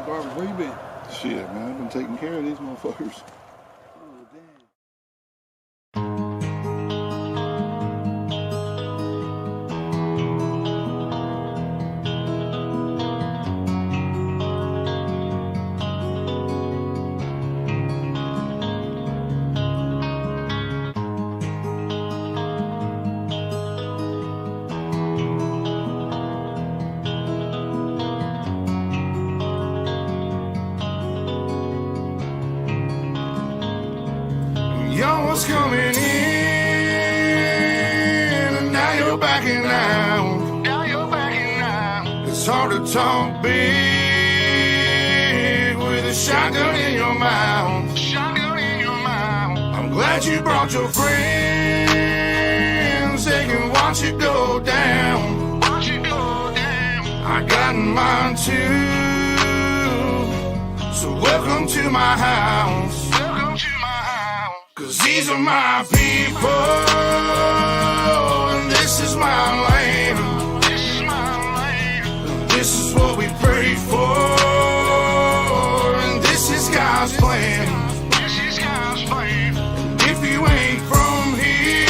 Barbara, where you been? Shit, man, I've been taking care of these motherfuckers. Oh, damn. Young was coming in, and now you're backing out. Now you're backing out. It's hard to talk big with a shotgun in your mouth. Shotgun in your mouth. I'm glad you brought your friends. They can watch it go down. Watch it go down. I got mine too. So welcome to my house. Welcome to my house. 'Cause these are my people, and this is my land. This is my land. This is what we pray for, and this is God's plan. This is God's plan. And if you ain't from here,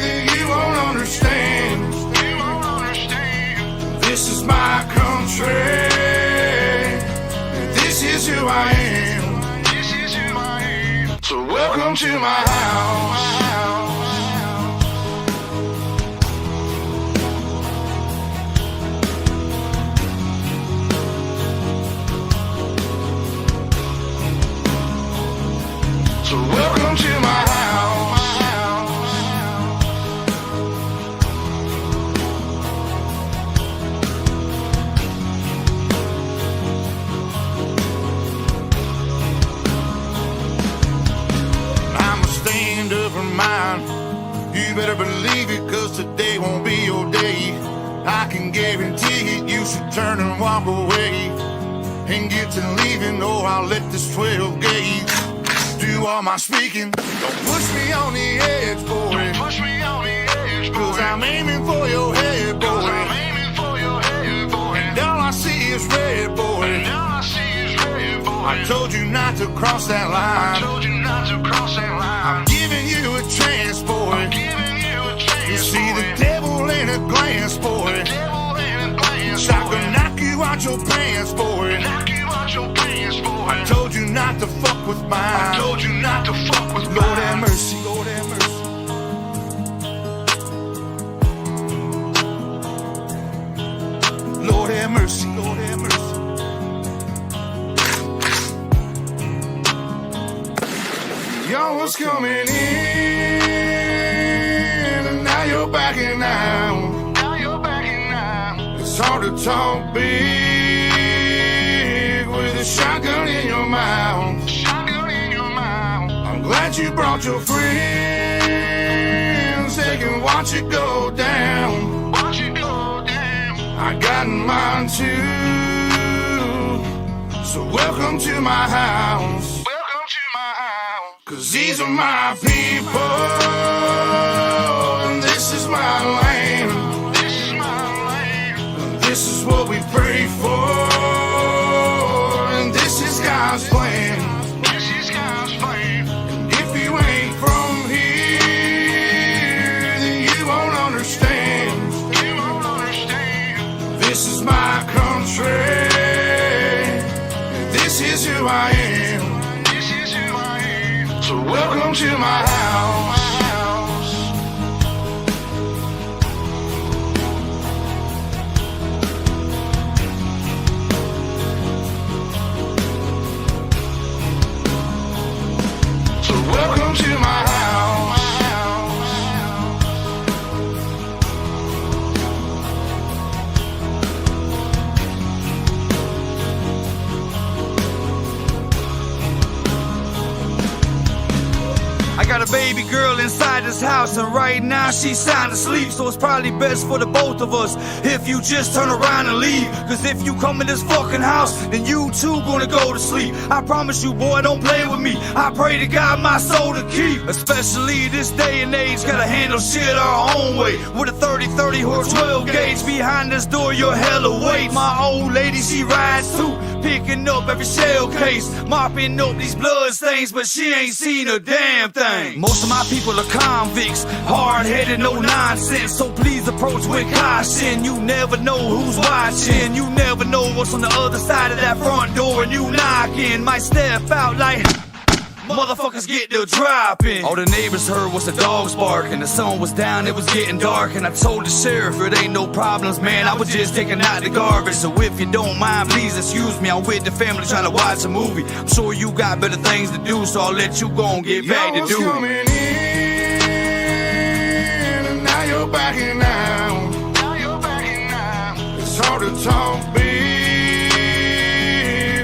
then you won't understand. You won't understand. This is my country, and this is who I am. So welcome to my house. So welcome to my house. Mine. You better believe it, 'cause today won't be your day. I can guarantee it, you should turn and walk away and get to leaving, or I'll let this 12 gauge do all my speaking. Don't push me on the edge, boy. Don't push me on the edge, boy. 'Cause I'm aiming for your head, boy. 'Cause I'm aiming for your head, boy. And all I see is red, boy. And all I see is red, boy. I told you not to cross that line. I told you not to cross that line. I'm giving you a chance, boy. I'm giving you a chance, you see boy. The devil in a glance, boy. The devil in a glance, I can knock you out your pants, boy. Knock you out your pants, boy. I told you not to fuck with mine. I told you not to fuck with mine. Lord have mercy, Lord have mercy. Lord have mercy, Lord have mercy. Y'all was coming in, and now you're backing out. Now you're backing out. It's hard to talk big with a shotgun in your mouth. Shotgun in your mouth. I'm glad you brought your friends. They can watch it go down. Watch it go down. I got mine too. So welcome to my house. 'Cause these are my people, and this is my land. This is my land. This is what we pray for, and this is God's plan. This is God's plan. And if you ain't from here, then you won't understand. You won't understand. This is my country, and this is who I am. So welcome to my house. So welcome to my house. I got a baby girl inside this house, and right now she's sound asleep. So it's probably best for the both of us if you just turn around and leave. Cause if you come in this fucking house, then you too gonna go to sleep. I promise you, boy, don't play with me. I pray to God my soul to keep. Especially this day and age, gotta handle shit our own way. With a 30-30 horse 12 gauge behind this door, you're hella weight. My old lady, she rides too, picking up every shell case, mopping up these blood stains, but she ain't seen a damn thing. Most of my people are convicts, hard-headed, no nonsense. So please approach with caution. You never know who's watching. You never know what's on the other side of that front door, and you knocking. Might step out like motherfuckers get the dropping. All the neighbors heard was the dogs barking. The sun was down, it was getting dark, and I told the sheriff it ain't no problems, man, I was just taking out the garbage. So if you don't mind, please excuse me. I'm with the family trying to watch a movie. I'm sure you got better things to do, so I'll let you go and get back to doing. Coming in, and now you're backing out. It's hard to talk big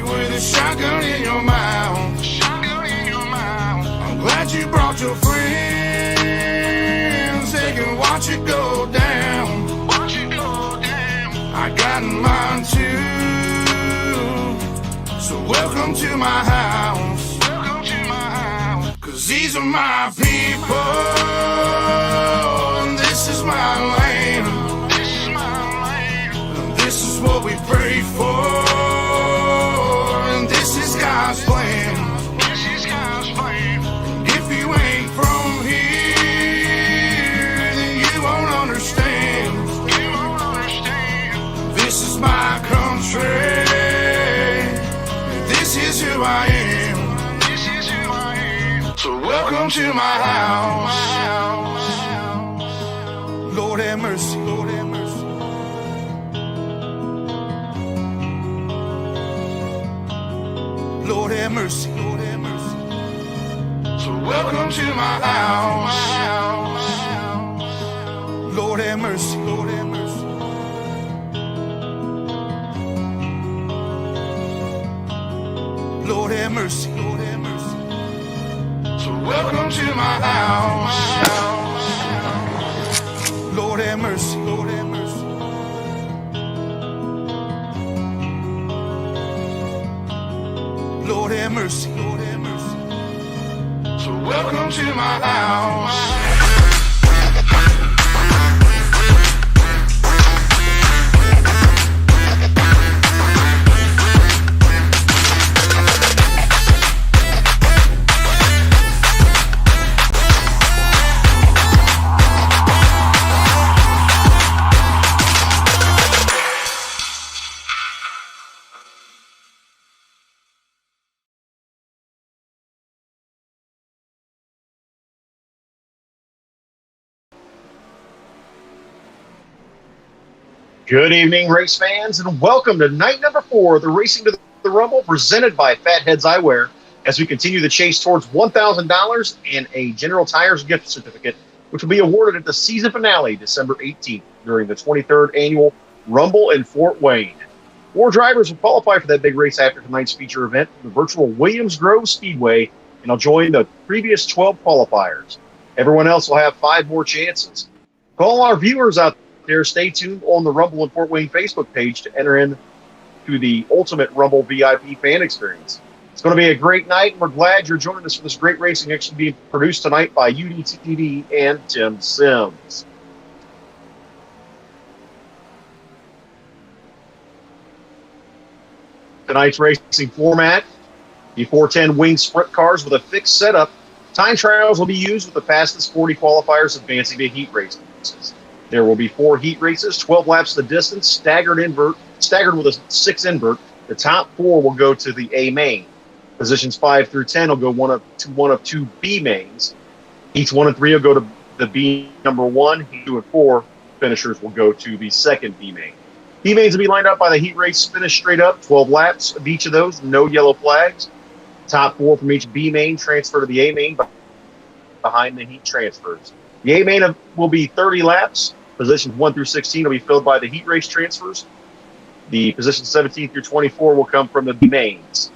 with a shotgun in your mouth. Glad you brought your friends, they can watch it go down. I got mine too, so welcome to my house. Cause these are my people, and this is my land. And this is what we pray for, and this is God's plan. From here, then you won't understand. This is my country. This is who I am. So welcome to my house. Lord have mercy. Lord have mercy. Lord have mercy. Lord have mercy. So welcome to my house. Lord have mercy. Lord have mercy. Lord have mercy. Lord have mercy. So welcome to my house. Lord have mercy. Lord have mercy. Lord have mercy. Lord have mercy. So welcome to my house. Good evening, race fans, and welcome to night number 4 of the Racing to the Rumble, presented by Fatheadz Eyewear, as we continue the chase towards $1,000 and a General Tires gift certificate, which will be awarded at the season finale December 18th during the 23rd annual Rumble in Fort Wayne. 4 drivers will qualify for that big race after tonight's feature event, the virtual Williams Grove Speedway, and will join the previous 12 qualifiers. Everyone else will have 5 more chances. Call our viewers out there. Stay tuned on the Rumble in Fort Wayne Facebook page to enter in to the Ultimate Rumble VIP fan experience. It's going to be a great night, and we're glad you're joining us for this great racing action being produced tonight by UDTV and Tim Sims. Tonight's racing format, the 410 wing sprint cars with a fixed setup. Time trials will be used with the fastest 40 qualifiers advancing to heat races. There will be 4 heat races, 12 laps the distance, staggered with a 6 invert. The top 4 will go to the A main. Positions 5 through 10 will go one of 2 B mains. Each 1 and 3 will go to the B number 1. 2 and 4 finishers will go to the second B main. B mains will be lined up by the heat race finish straight up, 12 laps of each of those, no yellow flags. Top 4 from each B main transfer to the A main behind the heat transfers. The A main will be 30 laps. Positions 1 through 16 will be filled by the heat race transfers. The positions 17 through 24 will come from the B mains.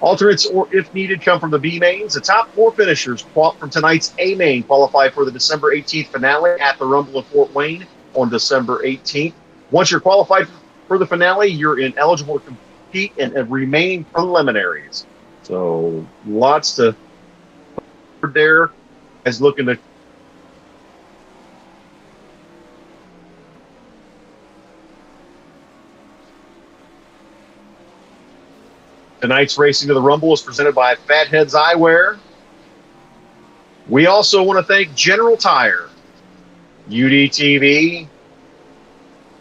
Alternates, or if needed, come from the B mains. The top 4 finishers from tonight's A main qualify for the December 18th finale at the Rumble in Fort Wayne on December 18th. Once you're qualified for the finale, you're ineligible to compete and remain preliminaries. So lots to there as looking to tonight's Racing to the Rumble is presented by Fatheadz Eyewear. We also want to thank General Tire, UDTV,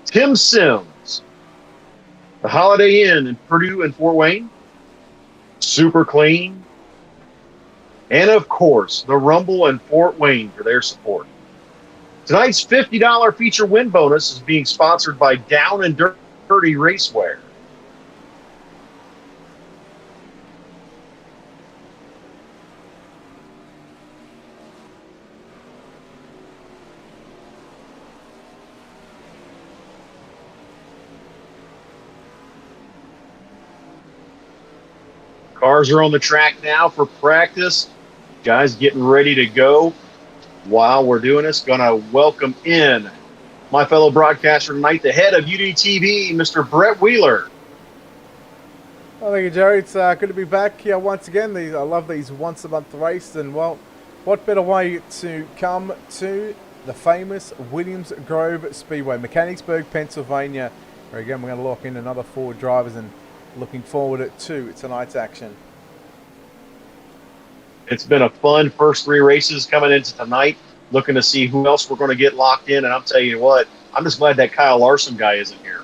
Tim Sims, the Holiday Inn in Purdue and Fort Wayne, Super Clean, and of course, the Rumble in Fort Wayne for their support. Tonight's $50 feature win bonus is being sponsored by Down and Dirty Racewear. Cars are on the track now for practice. Guys getting ready to go. While we're doing this, going to welcome in my fellow broadcaster tonight, the head of UDTV, Mr. Brett Wheeler. Well, thank you, Jerry. It's good to be back here once again. I love these once-a-month races, and, well, what better way to come to the famous Williams Grove Speedway, Mechanicsburg, Pennsylvania, where, again, we're going to lock in another 4 drivers and looking forward to tonight's action. It's been a fun first 3 races coming into tonight, looking to see who else we're going to get locked in. And I'm telling you what, I'm just glad that Kyle Larson guy isn't here.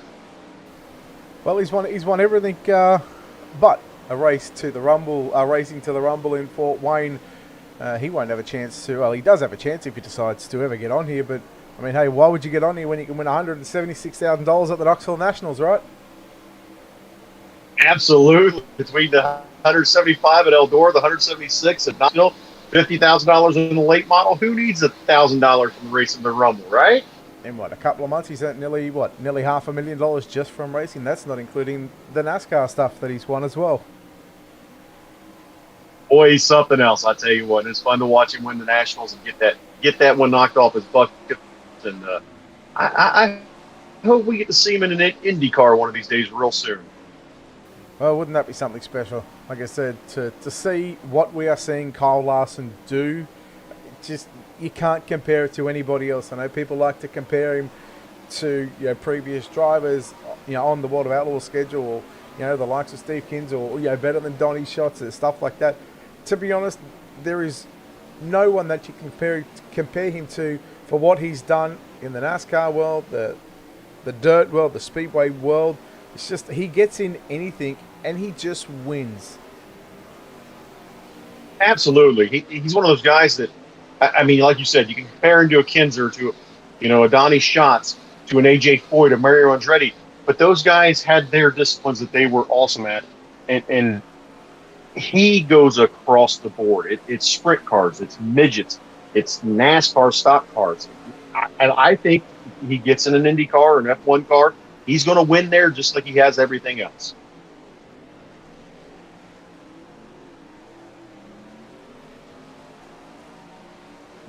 Well, he's won everything but a race to the Rumble, racing to the Rumble in Fort Wayne. He won't have a chance to. Well, he does have a chance if he decides to ever get on here. But I mean, hey, why would you get on here when you can win $176,000 at the Knoxville Nationals, right? Absolutely. Between the 175 at Eldora, the 176 at Knoxville, $50,000 in the late model. Who needs $1,000 from racing the Rumble, right? In what, a couple of months, he's earned nearly $500,000 just from racing. That's not including the NASCAR stuff that he's won as well. Boy, he's something else. I tell you what, it's fun to watch him win the Nationals and get that one knocked off his bucket. And I hope we get to see him in an Indy car one of these days real soon. Well, wouldn't that be something special? Like I said, to see what we are seeing Kyle Larson do, just you can't compare it to anybody else. I know people like to compare him to previous drivers, on the World of Outlaws schedule, or the likes of Steve Kins, or better than Donnie Schatz and stuff like that. To be honest, there is no one that you can compare him to for what he's done in the NASCAR world, the dirt world, the speedway world. It's just he gets in anything and he just wins. Absolutely. He's one of those guys that, I mean, like you said, you can compare him to a Kinzer, to a Donnie Schatz, to an AJ Foyt, a Mario Andretti. But those guys had their disciplines that they were awesome at. And he goes across the board. It's sprint cars, it's midgets, it's NASCAR stock cars. And I think he gets in an Indy car, an F1 car, he's going to win there just like he has everything else.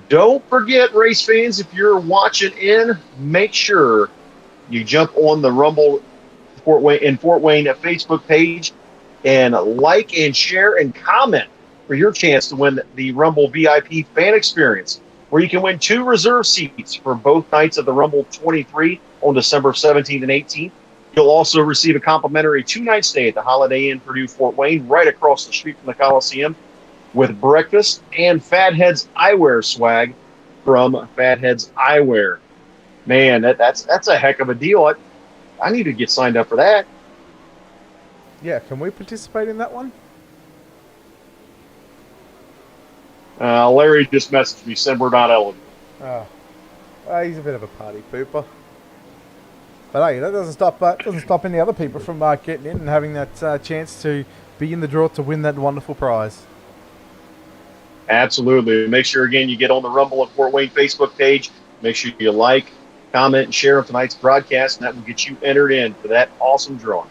Don't forget, race fans, if you're watching in, make sure you jump on the Rumble Fort Wayne Facebook page and like and share and comment for your chance to win the Rumble VIP fan experience, where you can win 2 reserve seats for both nights of the Rumble 23 on December 17th and 18th. You'll also receive a complimentary 2-night stay at the Holiday Inn Purdue Fort Wayne, right across the street from the Coliseum, with breakfast and Fatheadz Eyewear swag from Fatheadz Eyewear. Man, that's a heck of a deal. I need to get signed up for that. Yeah, can we participate in that one? Larry just messaged me, said we're not eligible. Oh, well, he's a bit of a party pooper. But hey, that doesn't stop any other people from getting in and having that chance to be in the draw to win that wonderful prize. Absolutely. Make sure, again, you get on the Rumble at Fort Wayne Facebook page. Make sure you like, comment, and share on tonight's broadcast, and that will get you entered in for that awesome drawing.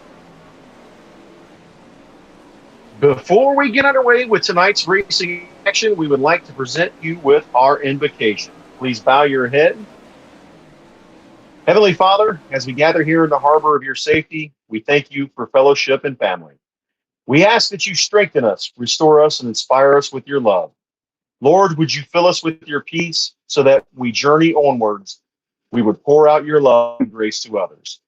Before we get underway with tonight's racing action, we would like to present you with our invocation. Please bow your head. Heavenly Father, as we gather here in the harbor of your safety, we thank you for fellowship and family. We ask that you strengthen us, restore us, and inspire us with your love. Lord, would you fill us with your peace so that we journey onwards, we would pour out your love and grace to others.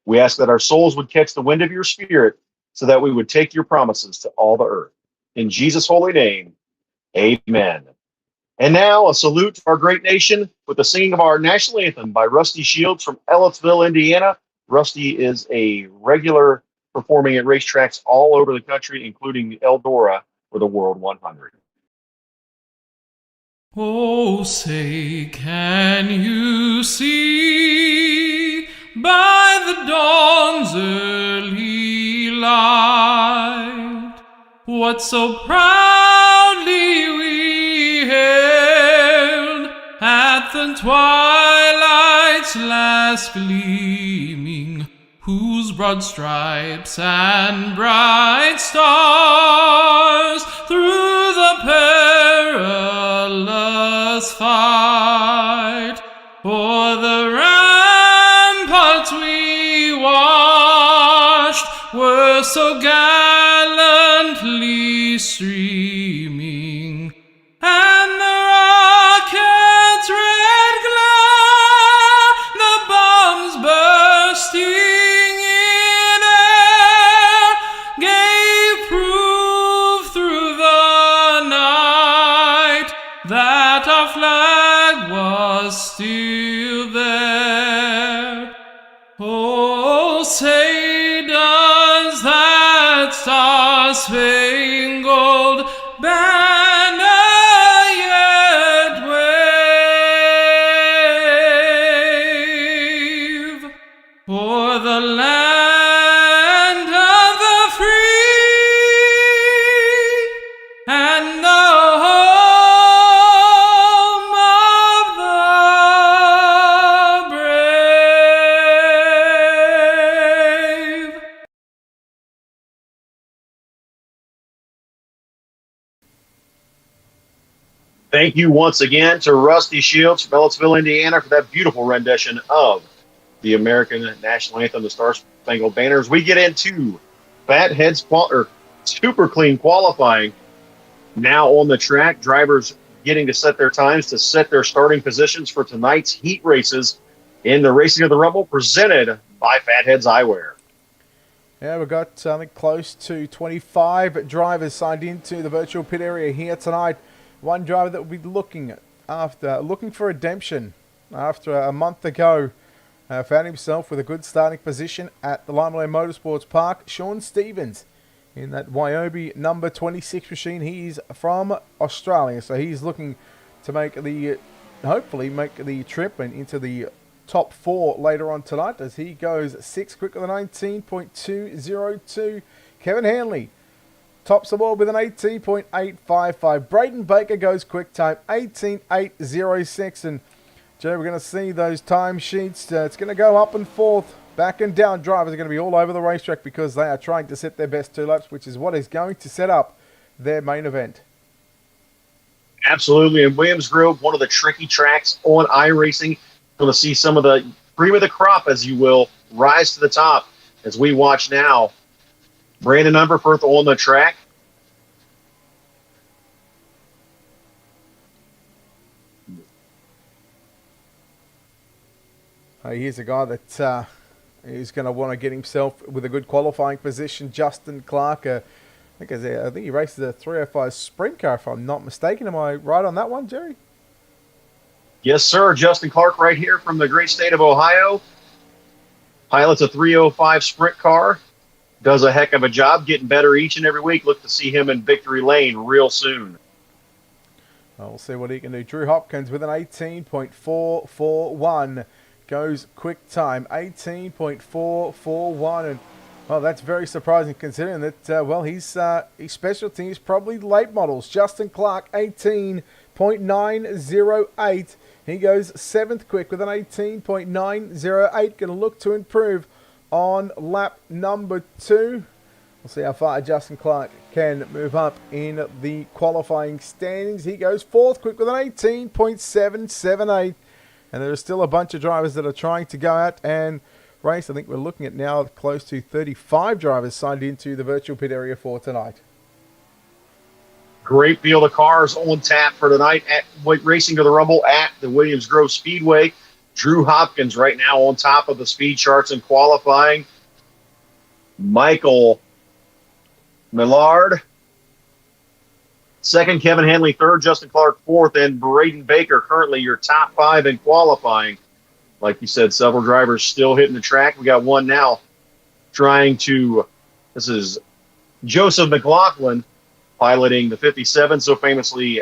We ask that our souls would catch the wind of your spirit so that we would take your promises to all the earth. In Jesus' holy name, amen. And now a salute to our great nation with the singing of our national anthem by Rusty Shields from Ellettsville, Indiana. Rusty is a regular performing at racetracks all over the country, including Eldora for the World 100. Oh, say, can you see by the dawn's early light what so proudly we hailed at the twilight's last gleaming, whose broad stripes and bright stars through the perilous fight o'er the ramparts we watched were so gallantly streaming, and the rocket's red glare, the bombs bursting in air, gave proof through the night that our flag was still there. Oh, say, does that star-spangled banner yet wave o'er the land of the free and the home of the brave? Thank you once again to Rusty Shields from Ellettsville, Indiana, for that beautiful rendition of the American National Anthem, the Star Spangled Banner. As we get into Fatheadz Super Clean qualifying now on the track, drivers getting to set their times to set their starting positions for tonight's heat races in the Racing of the Rumble, presented by Fatheadz Eyewear. Yeah, we've got, I think, close to 25 drivers signed into the virtual pit area here tonight. One driver that will be looking for redemption after a month ago. Found himself with a good starting position at the Limelight Motorsports Park. Sean Stevens in that Wyobi number 26 machine. He's from Australia, so he's looking to hopefully make the trip and into the top 4 later on tonight as he goes 6 quicker than 19.202. Kevin Hanley tops the world with an 18.855. Braden Baker goes quick time 18.806. And Joe, we're going to see those time sheets. It's going to go up and forth, back and down. Drivers are going to be all over the racetrack because they are trying to set their best 2 laps, which is what is going to set up their main event. Absolutely. And Williams Grove, one of the tricky tracks on iRacing. Going to see some of the cream of the crop, as you will, rise to the top as we watch now. Brandon Umberfirth on the track. Here's a guy that is going to want to get himself with a good qualifying position. Justin Clark, I think he races a 305 sprint car, if I'm not mistaken. Am I right on that one, Jerry? Yes, sir. Justin Clark right here from the great state of Ohio. Pilots a 305 sprint car. Does a heck of a job, getting better each and every week. Look to see him in victory lane real soon. We'll see what he can do. Drew Hopkins with an 18.441. Goes quick time, 18.441. And, well, that's very surprising considering that, his specialty is probably late models. Justin Clark, 18.908. He goes 7th quick with an 18.908. Going to look to improve on lap number 2. We'll see how far Justin Clark can move up in the qualifying standings. He goes fourth, quick with an 18.778. And there are still a bunch of drivers that are trying to go out and race. I think we're looking at now close to 35 drivers signed into the virtual pit area for tonight. Great field of cars on tap for tonight at Racing to the Rumble at the Williams Grove Speedway. Drew Hopkins right now on top of the speed charts in qualifying. Michael Millard second, Kevin Hanley third, Justin Clark fourth, and Braden Baker currently your top five in qualifying. Like you said, several drivers still hitting the track. We got one now trying to, this is Joseph McLaughlin piloting the 57, so famously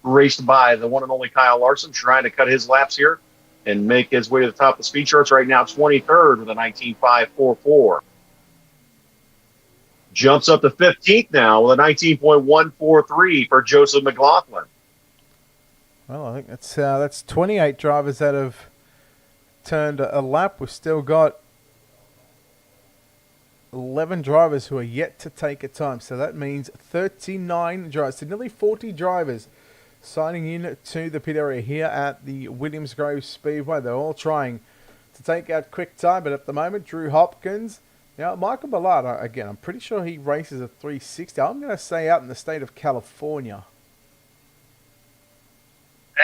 raced by the one and only Kyle Larson, trying to cut his laps here and make his way to the top of the speed charts right now, 23rd with a 19.544. Jumps up to 15th now with a 19.143 for Joseph McLaughlin. Well, I think that's 28 drivers that have turned a lap. We've still got 11 drivers who are yet to take a time. So that means 39 drivers, so nearly 40 drivers signing in to the pit area here at the Williams Grove Speedway. They're all trying to take out quick time, but at the moment, Drew Hopkins. Now, Michael Ballard, again, I'm pretty sure he races a 360. I'm going to say out in the state of California.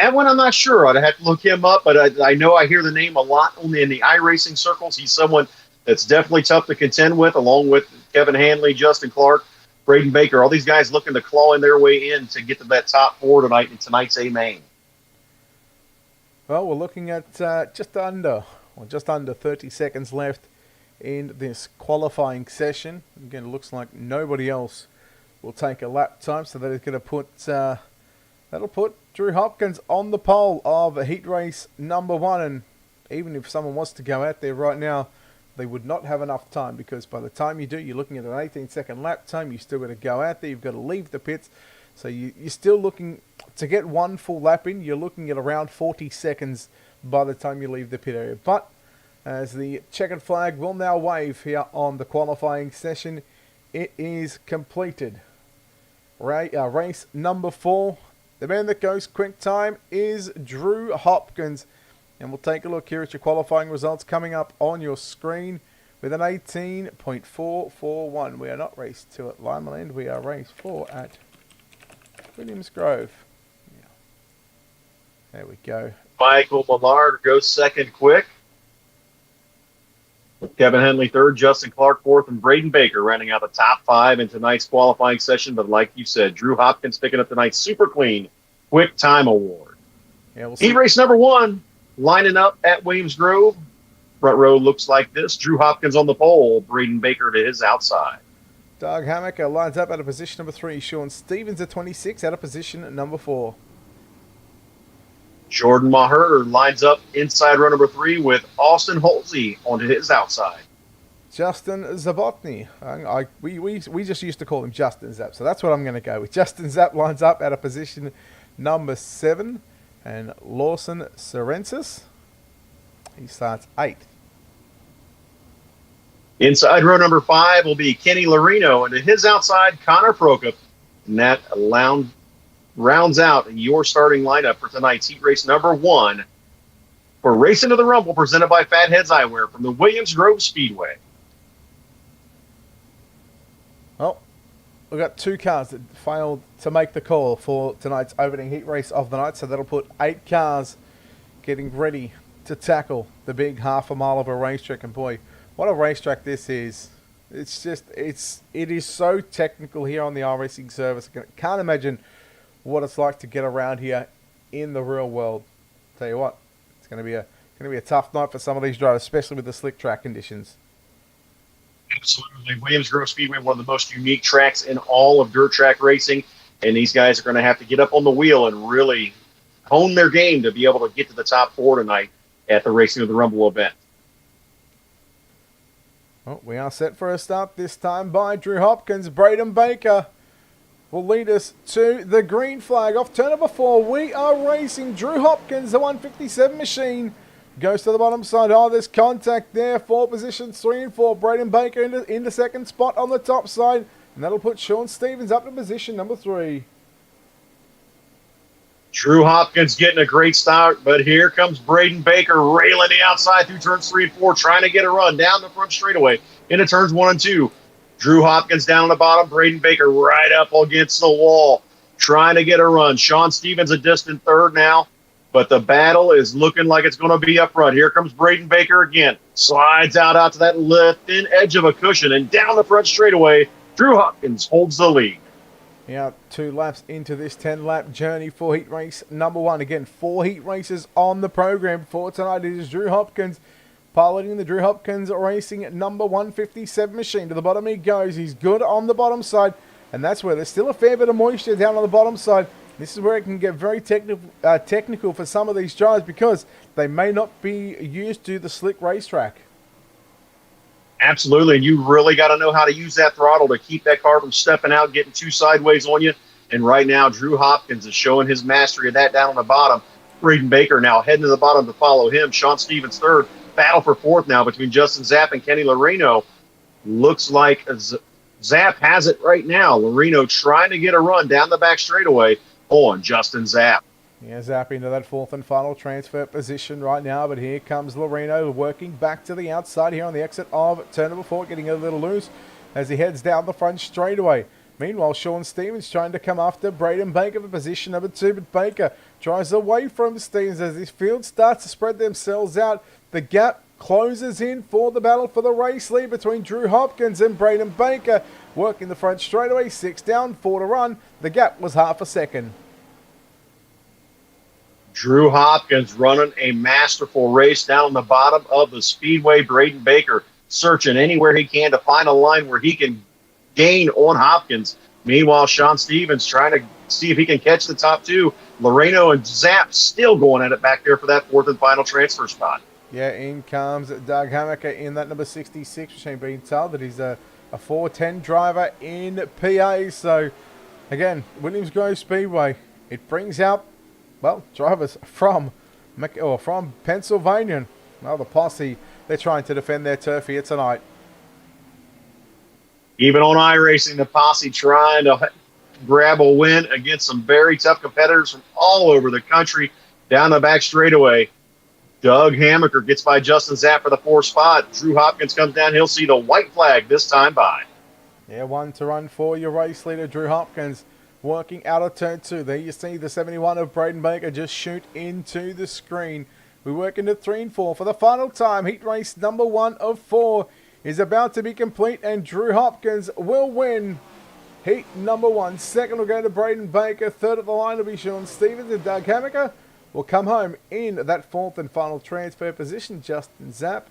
That one I'm not sure. I'd have to look him up, but I know I hear the name a lot only in the iRacing circles. He's someone that's definitely tough to contend with, along with Kevin Hanley, Justin Clark, Braden Baker. All these guys looking to claw in their way in to get to that top four tonight in tonight's A-Main. Well, we're looking at just under 30 seconds left in this qualifying session. Again, it looks like nobody else will take a lap time, so that is going to put that'll put Drew Hopkins on the pole of heat race number one. And even if someone wants to go out there right now, they would not have enough time, because by the time you do, you're looking at an 18-second lap time. You've still got to go out there. You've got to leave the pits. So you're still looking to get one full lap in. You're looking at around 40 seconds by the time you leave the pit area. But as the checkered flag will now wave here on the qualifying session, it is completed. Race number 4. The man that goes quick time is Drew Hopkins. And we'll take a look here at your qualifying results coming up on your screen with an 18.441. We are not race 2 at Limeland. We are race 4 at Williams Grove. Yeah. There we go. Michael Millard goes second quick. With Kevin Henley third, Justin Clark fourth, and Braden Baker rounding out the top 5 in tonight's qualifying session. But like you said, Drew Hopkins picking up tonight's Super Clean Quick Time Award. Yeah, we'll see. Heat race number 1 lining up at Williams Grove. Front row looks like this. Drew Hopkins on the pole, Braden Baker to his outside. Doug Hammaker lines up out of position number 3. Sean Stevens at 26 out of position number 4. Jordan Maher lines up inside row number 3 with Austin Holsey onto his outside. Justin Zabotny. We just used to call him Justin Zap, so that's what I'm going to go with. Justin Zap lines up out of position number 7. And Lawson Sorensis, he starts 8th. Inside row number 5 will be Kenny Larino, and to his outside, Connor Prokop. And that rounds out your starting lineup for tonight's heat race number 1 for Racing to the Rumble, presented by Fatheadz Eyewear from the Williams Grove Speedway. Well, we've got 2 cars that failed to make the call for tonight's opening heat race of the night, so that'll put 8 cars getting ready to tackle the big half a mile of a racetrack. And boy, what a racetrack this is. It is so technical here on the iRacing service. I can't imagine what it's like to get around here in the real world. Tell you what, it's going to be a tough night for some of these drivers, especially with the slick track conditions. Absolutely. Williams Grove Speedway, one of the most unique tracks in all of dirt track racing, and these guys are going to have to get up on the wheel and really hone their game to be able to get to the top 4 tonight at the Racing of the Rumble event. Well, we are set for a start this time by Drew Hopkins. Braden Baker will lead us to the green flag. Off turn number 4, we are racing Drew Hopkins, the 157 machine. goes to the bottom side. Oh, there's contact there for positions 3 and 4. Braden Baker in the second spot on the top side. And that'll put Sean Stevens up to position number 3. Drew Hopkins getting a great start, but here comes Braden Baker railing the outside through turns 3 and 4, trying to get a run down the front straightaway into turns 1 and 2. Drew Hopkins down on the bottom, Braden Baker right up against the wall, trying to get a run. Sean Stevens a distant third now, but the battle is looking like it's going to be up front. Here comes Braden Baker again, slides out to that thin edge of a cushion, and down the front straightaway, Drew Hopkins holds the lead. Yeah, 2 laps into this 10-lap journey for heat race number 1. Again, 4 heat races on the program for tonight. It is Drew Hopkins piloting the Drew Hopkins Racing number 157 machine. To the bottom he goes. He's good on the bottom side, and that's where there's still a fair bit of moisture down on the bottom side. This is where it can get very technical for some of these drivers because they may not be used to the slick racetrack. Absolutely, and you really got to know how to use that throttle to keep that car from stepping out, getting too sideways on you. And right now, Drew Hopkins is showing his mastery of that down on the bottom. Braden Baker now heading to the bottom to follow him. Sean Stevens third. Battle for fourth now between Justin Zapp and Kenny Loreno. Looks like Zapp has it right now. Loreno trying to get a run down the back straightaway on Justin Zapp. Yeah, Zapp into that fourth and final transfer position right now, but here comes Loreno working back to the outside here on the exit of turn number 4, getting a little loose as he heads down the front straightaway. Meanwhile, Sean Stevens trying to come after Braden Baker for position number 2, but Baker drives away from Stevens as his field starts to spread themselves out. The gap closes in for the battle for the race lead between Drew Hopkins and Braden Baker. Working the front straightaway, 6 down, 4 to run. The gap was half a second. Drew Hopkins running a masterful race down on the bottom of the speedway. Braden Baker searching anywhere he can to find a line where he can gain on Hopkins. Meanwhile, Sean Stevens trying to see if he can catch the top 2. Loreno and Zapp still going at it back there for that fourth and final transfer spot. Yeah, in comes Doug Hammaker in that number 66 machine, being told that he's a 410 driver in PA. So, again, Williams Grove Speedway, it brings out, well, drivers from Pennsylvania. Well, the posse, they're trying to defend their turf here tonight. Even on iRacing, the posse trying to grab a win against some very tough competitors from all over the country down the back straightaway. Doug Hammaker gets by Justin Zapp for the 4th spot. Drew Hopkins comes down. He'll see the white flag this time by. Yeah, 1 to run for your race leader, Drew Hopkins. Working out of turn 2. There you see the 71 of Braden Baker just shoot into the screen. We work into 3 and 4 for the final time. Heat race number 1 of 4 is about to be complete, and Drew Hopkins will win heat number 1. Second will go to Braden Baker. Third at the line will be Sean Stevens, and Doug Hammaker will come home in that 4th and final transfer position. Justin Zapp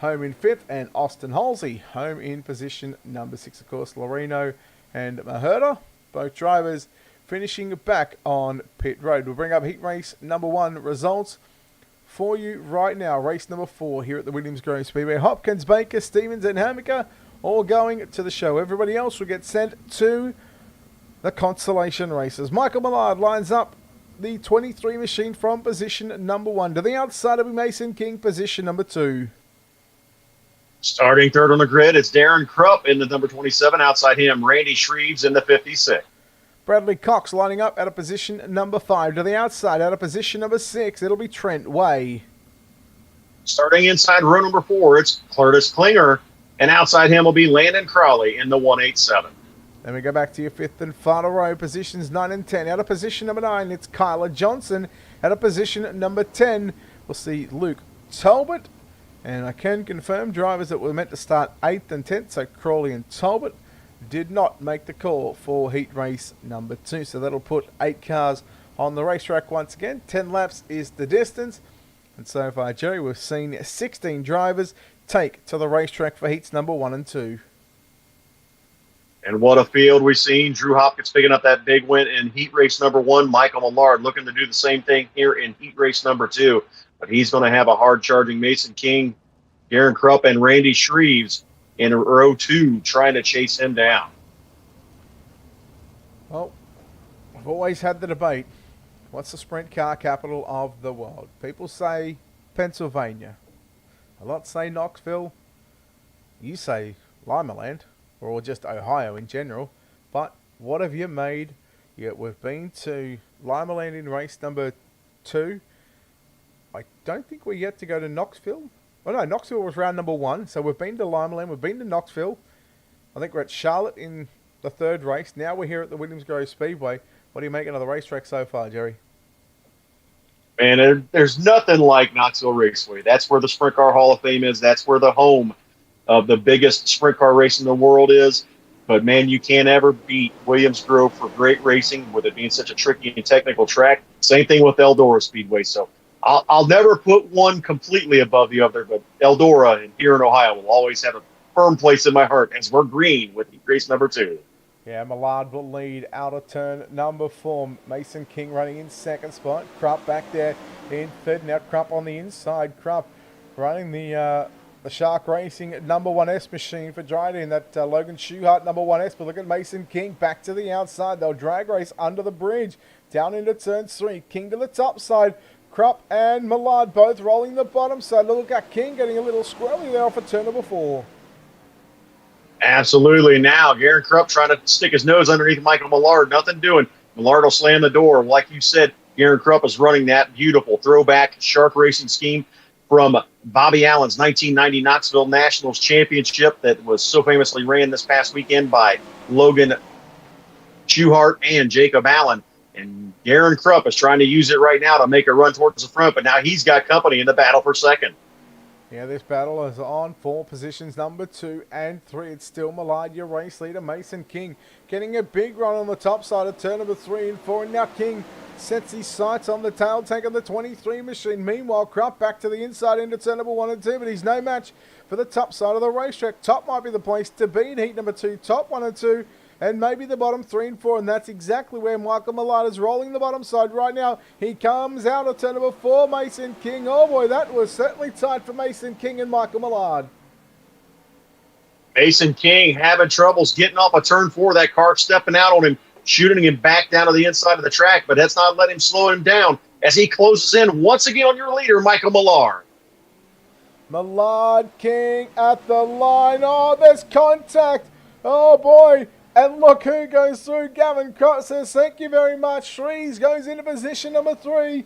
home in 5th, and Austin Halsey home in position number 6. Of course, Loreno and Maherta, both drivers finishing back on pit road. We'll bring up heat race number 1 results for you right now. Race number 4 here at the Williams Grove Speedway. Hopkins, Baker, Stevens, and Hammaker all going to the show. Everybody else will get sent to the consolation races. Michael Millard lines up the 23 machine from position number 1. To the outside will be Mason King, position number 2. Starting third on the grid, it's Darren Krupp in the number 27. Outside him, Randy Shreves in the 56. Bradley Cox lining up out of position number 5. To the outside, out of position number 6, it'll be Trent Way. Starting inside row number 4, it's Curtis Klinger. And outside him will be Landon Crawley in the 187. Then we go back to your 5th and final row, positions 9 and 10. Out of position number 9, it's Kyler Johnson. Out of position number 10, we'll see Luke Talbot. And I can confirm drivers that were meant to start 8th and 10th, so Crawley and Talbot, did not make the call for heat race number 2. So that'll put 8 cars on the racetrack once again. 10 laps is the distance. And so far, Jerry, we've seen 16 drivers take to the racetrack for heats number 1 and 2. And what a field we've seen. Drew Hopkins picking up that big win in heat race number 1. Michael Millard looking to do the same thing here in heat race number 2. But he's going to have a hard-charging Mason King, Darren Krupp, and Randy Shreves in row 2 trying to chase him down. Well, I've always had the debate, what's the sprint car capital of the world? People say Pennsylvania. A lot say Knoxville. You say Limaland, or just Ohio in general. But what have you made? Yeah, we've been to Limaland in race number 2. I don't think we're yet to go to Knoxville. Oh no, Knoxville was round number 1. So we've been to Limaland, we've been to Knoxville. I think we're at Charlotte in the 3rd race. Now we're here at the Williams Grove Speedway. What do you make of the racetrack so far, Jerry? Man, there's nothing like Knoxville Raceway. That's where the Sprint Car Hall of Fame is. That's where the home of the biggest sprint car race in the world is. But, man, you can't ever beat Williams Grove for great racing, with it being such a tricky and technical track. Same thing with Eldora Speedway. So I'll never put one completely above the other, but Eldora and here in Ohio will always have a firm place in my heart as we're green with race number 2. Yeah, Millard will lead out of turn number 4. Mason King running in 2nd spot. Krupp back there in 3rd. Now Krupp on the inside. Krupp running the Shark Racing number 1S machine for Dryden. That Logan Schuhart number 1S. But look at Mason King back to the outside. They'll drag race under the bridge. Down into turn 3. King to the top side. Krupp and Millard both rolling the bottom side. Look at King getting a little squirrely there off of turn number 4. Absolutely. Now, Garen Krupp trying to stick his nose underneath Michael Millard. Nothing doing. Millard will slam the door. Like you said, Garen Krupp is running that beautiful throwback Shark Racing scheme from Bobby Allen's 1990 Knoxville Nationals Championship that was so famously ran this past weekend by Logan Schuhart and Jacob Allen. And Garen Krupp is trying to use it right now to make a run towards the front, but now he's got company in the battle for second. Yeah, this battle is on for positions number 2 and 3. It's still Millard, your race leader. Mason King getting a big run on the top side of turn number 3 and 4. And now King sets his sights on the tail tank of the 23 machine. Meanwhile, Krupp back to the inside into turn number 1 and 2, but he's no match for the top side of the racetrack. Top might be the place to be in heat number 2. Top 1 and 2. And maybe the bottom 3 and 4, and that's exactly where Michael Millard is rolling the bottom side right now. He comes out of turn number 4, Mason King. Oh boy, that was certainly tight for Mason King and Michael Millard. Mason King having troubles getting off of turn 4. That car stepping out on him, shooting him back down to the inside of the track, but that's not letting him slow him down as he closes in once again on your leader, Michael Millard. Millard, King at the line. Oh, there's contact. Oh boy. And look who goes through. Gavin Krupp says, thank you very much. Shrees goes into position number 3.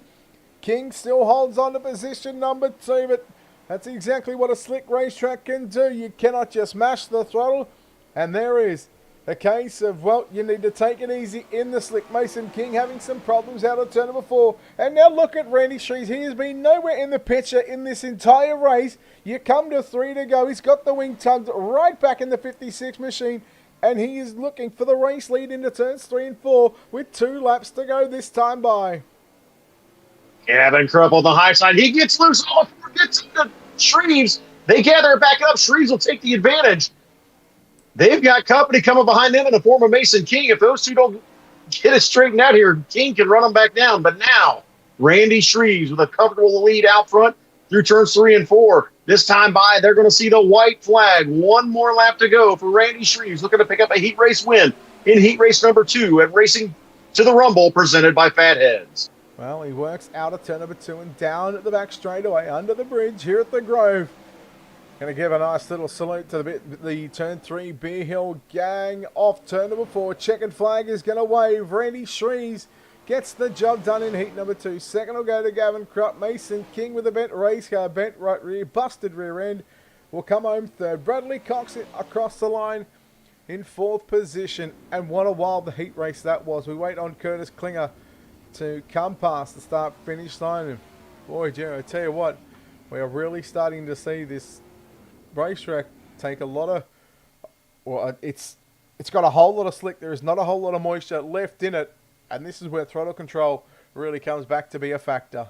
King still holds on to position number 2, but that's exactly what a slick racetrack can do. You cannot just mash the throttle. And there is a case of, well, you need to take it easy in the slick. Mason King having some problems out of turn number 4. And now look at Randy Shrees. He has been nowhere in the picture in this entire race. You come to 3 to go. He's got the wing tugged right back in the 56 machine. And he is looking for the race lead into turns 3 and 4 with 2 laps to go this time by. Gavin Krupp on the high side. He gets loose. Oh, gets the Shreves. They gather it back up. Shreves will take the advantage. They've got company coming behind them in the form of Mason King. If those two don't get it straightened out here, King can run them back down. But now, Randy Shreves with a comfortable lead out front through turns 3 and 4. This time by, they're going to see the white flag. One more lap to go for Randy Shreves, looking to pick up a heat race win in heat race number 2 at Racing to the Rumble, presented by Fatheadz. Well, he works out of turn number 2 and down at the back straightaway under the bridge here at the Grove. Going to give a nice little salute to the turn 3 Beer Hill gang off turn number 4. Checkered flag is going to wave. Randy Shreves gets the job done in heat number 2. Second will go to Gavin Krupp. Mason King with a bent race car, bent right rear, busted rear end, will come home 3rd. Bradley Cox across the line in 4th position. And what a wild heat race that was. We wait on Curtis Klinger to come past the start-finish line. And boy, Jerry, I tell you what, we are really starting to see this racetrack take a lot of, well, it's got a whole lot of slick. There is not a whole lot of moisture left in it. And this is where throttle control really comes back to be a factor.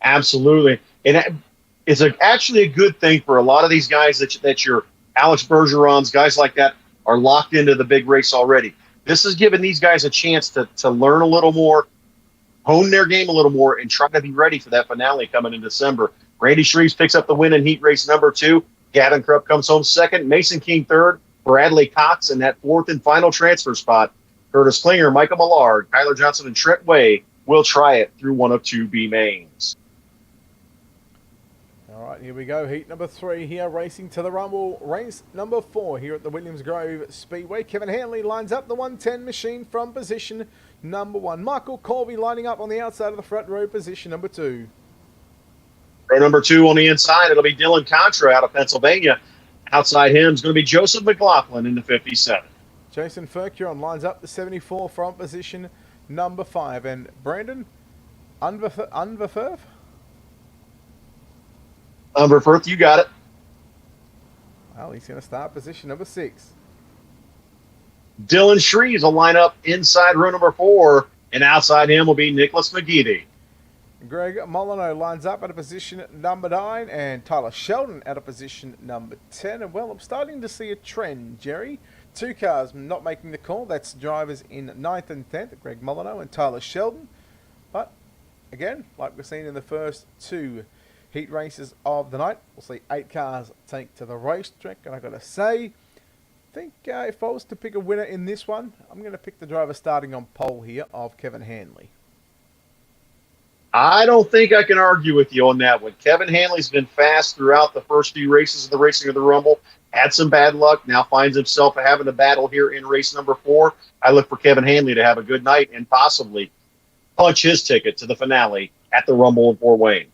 Absolutely. And it's actually a good thing for a lot of these guys that your Alex Bergerons, guys like that, are locked into the big race already. This is giving these guys a chance to learn a little more, hone their game a little more, and try to be ready for that finale coming in December. Randy Shreves picks up the win in heat race number 2. Gavin Krupp comes home 2nd. Mason King 3rd. Bradley Cox in that 4th and final transfer spot. Curtis Klinger, Michael Millard, Kyler Johnson, and Trent Way will try it through one of 2 B mains. right, here we go. Heat number 3 here, racing to the rumble. Race number 4 here at the Williams Grove Speedway. Kevin Hanley lines up the 110 machine from position number 1. Michael Corby lining up on the outside of the front row, position number 2. Row number 2 on the inside, it'll be Dylan Contra out of Pennsylvania. Outside him is going to be Joseph McLaughlin in the 57. Jason Furcuron lines up the 74 from position number 5. And Brandon Unverferth? Unverferth, you got it. Well, he's going to start position number 6. Dylan Shreves will line up inside row number 4, and outside him will be Nicholas McGeady. Greg Molyneux lines up at a position number 9, and Tyler Sheldon at a position number 10. And well, I'm starting to see a trend, Jerry. 2 cars not making the call. That's drivers in 9th and 10th, Greg Molyneux and Tyler Sheldon. But again, like we've seen in the first 2 heat races of the night, we'll see 8 cars take to the racetrack. And I've got to say, I think if I was to pick a winner in this one, I'm going to pick the driver starting on pole here of Kevin Hanley. I don't think I can argue with you on that one. Kevin Hanley's been fast throughout the first few races of the Racing of the Rumble. Had some bad luck. Now finds himself having a battle here in race number 4. I look for Kevin Hanley to have a good night and possibly punch his ticket to the finale at the Rumble in Fort Wayne.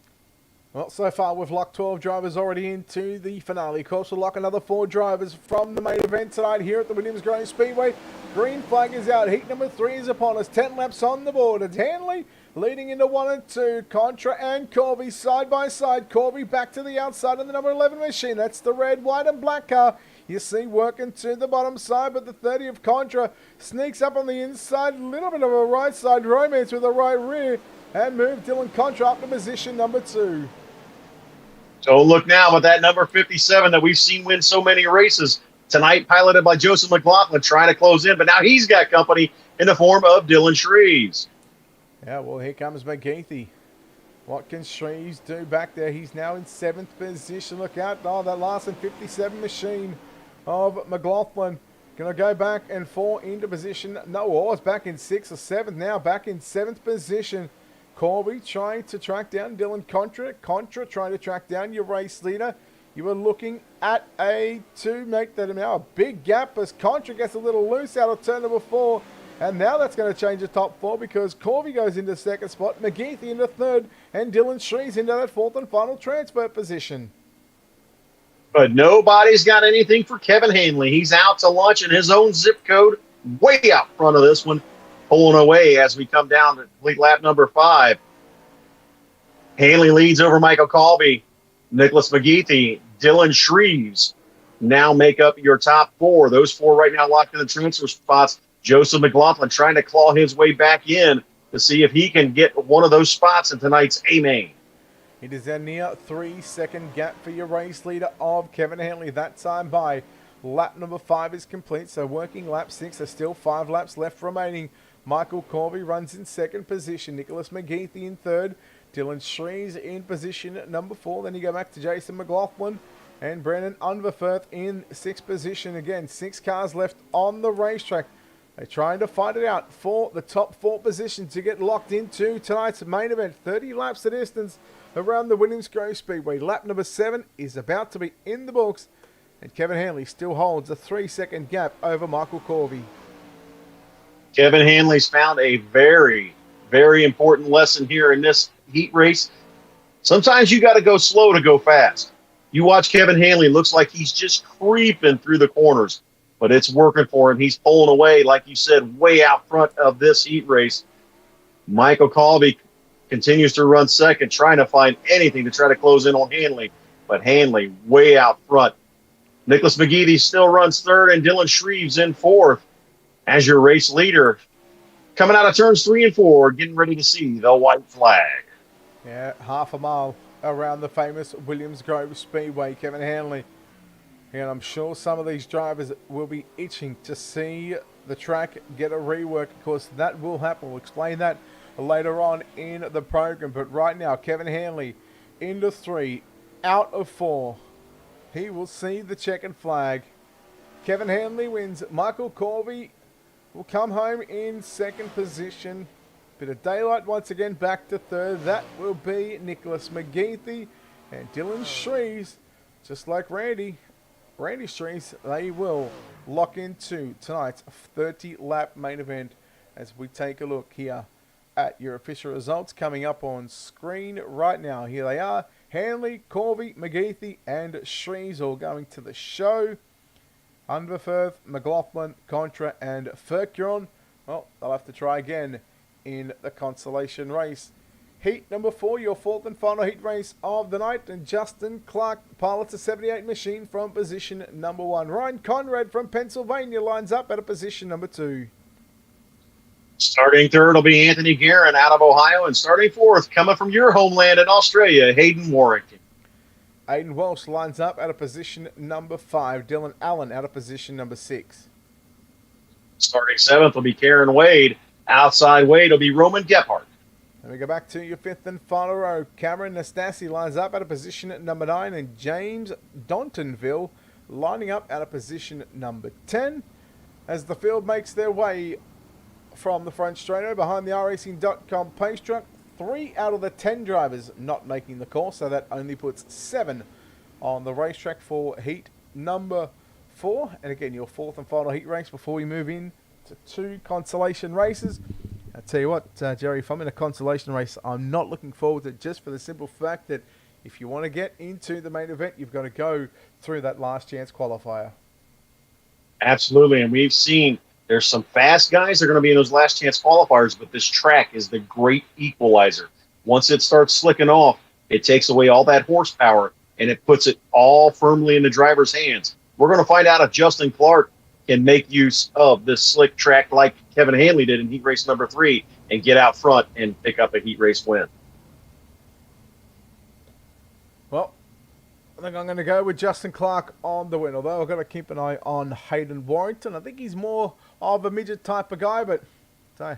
Well, so far we've locked 12 drivers already into the finale. Of course, we'll lock another 4 drivers from the main event tonight here at the Williams Grove Speedway. Green flag is out. Heat number 3 is upon us. 10 laps on the board. It's Hanley leading into 1 and 2. Contra and Corby side by side. Corby back to the outside of the number 11 machine. That's the red, white and black car. You see working to the bottom side, but the 30 of Contra sneaks up on the inside. A little bit of a right side romance with a right rear. And move Dylan Contra up to position number 2. So look now with that number 57 that we've seen win so many races tonight, piloted by Joseph McLaughlin, trying to close in, but now he's got company in the form of Dylan Shreves. Yeah, well, here comes McGeethy. What can Shreves do back there? He's now in 7th position. Look out. Oh, that last and 57 machine of McLaughlin. Going to go back and fall into position. No, it's back in 6th or 7th now. Back in 7th position. Corby trying to track down Dylan Contra. Contra trying to track down your race leader. You were looking at to make that now a big gap as Contra gets a little loose out of turn number 4. And now that's going to change the top 4 because Corby goes into 2nd spot, McGeethy into 3rd, and Dylan Shreves into that 4th and final transfer position. But nobody's got anything for Kevin Hanley. He's out to lunch in his own zip code, way out front of this one. Pulling away as we come down to complete lap number 5. Hanley leads over Michael Colby, Nicholas McGeethy, Dylan Shreves now make up your top 4. Those 4 right now locked in the transfer spots. Joseph McLaughlin trying to claw his way back in to see if he can get one of those spots in tonight's A-Main. It is a near 3-second gap for your race leader of Kevin Hanley. That time by lap number 5 is complete, so working lap 6. There's still 5 laps left remaining. Michael Corby runs in 2nd position. Nicholas McGeethy in 3rd. Dylan Shreves in position number 4. Then you go back to Jason McLaughlin and Brandon Unverferth in 6th position. Again, 6 cars left on the racetrack. They're trying to fight it out for the top 4 positions to get locked into tonight's main event. 30 laps the distance around the Williams Grove Speedway. Lap number 7 is about to be in the books. And Kevin Hanley still holds a 3-second gap over Michael Corby. Kevin Hanley's found a very, very important lesson here in this heat race. Sometimes you got to go slow to go fast. You watch Kevin Hanley, looks like he's just creeping through the corners, but it's working for him. He's pulling away, like you said, way out front of this heat race. Michael Colby continues to run 2nd, trying to find anything to try to close in on Hanley, but Hanley way out front. Nicholas McGeethy still runs 3rd, and Dylan Shreves in 4th. As your race leader, coming out of turns 3 and 4, getting ready to see the white flag. Yeah, half a mile around the famous Williams Grove Speedway, Kevin Hanley. And I'm sure some of these drivers will be itching to see the track get a rework. Of course, that will happen. We'll explain that later on in the program. But right now, Kevin Hanley into 3, out of 4. He will see the checkered flag. Kevin Hanley wins. Michael Corby will come home in 2nd position. Bit of daylight once again, back to 3rd. That will be Nicholas McGeethy. And Dylan Shrees, just like Randy Shrees, they will lock into tonight's 30-lap main event as we take a look here at your official results coming up on screen right now. Here they are. Hanley, Corby, McGeethy, and Shrees all going to the show. Unverferth, McLaughlin, Contra, and Furcuron, well, they'll have to try again in the consolation race. Heat number 4, your fourth and final heat race of the night, and Justin Clark pilots a 78 machine from position number 1. Ryan Conrad from Pennsylvania lines up at a position number 2. Starting third will be Anthony Guerin out of Ohio, and starting fourth, coming from your homeland in Australia, Hayden Warrington. Aiden Walsh lines up at a position number 5. Dylan Allen out of position number 6. Starting seventh will be Karen Wade. Outside Wade will be Roman Gephardt. And we go back to your fifth and final row. Cameron Nastasi lines up at a position at number 9, and James Dontonville lining up at a position number 10. As the field makes their way from the front straight behind the iRacing.com pace truck, 3 out of the 10 drivers not making the call, so that only puts 7 on the racetrack for heat number 4. And again, your fourth and final heat race before we move in to 2 consolation races. I tell you what, Jerry, if I'm in a consolation race, I'm not looking forward to it, just for the simple fact that if you want to get into the main event, you've got to go through that last chance qualifier. Absolutely, and we've seen there's some fast guys that are going to be in those last chance qualifiers, but this track is the great equalizer. Once it starts slicking off, it takes away all that horsepower, and it puts it all firmly in the driver's hands. We're going to find out if Justin Clark can make use of this slick track like Kevin Hanley did in heat race number 3 and get out front and pick up a heat race win. Well, I think I'm going to go with Justin Clark on the win, although I've got to keep an eye on Hayden Warrington. I think he's more of a midget type of guy, but I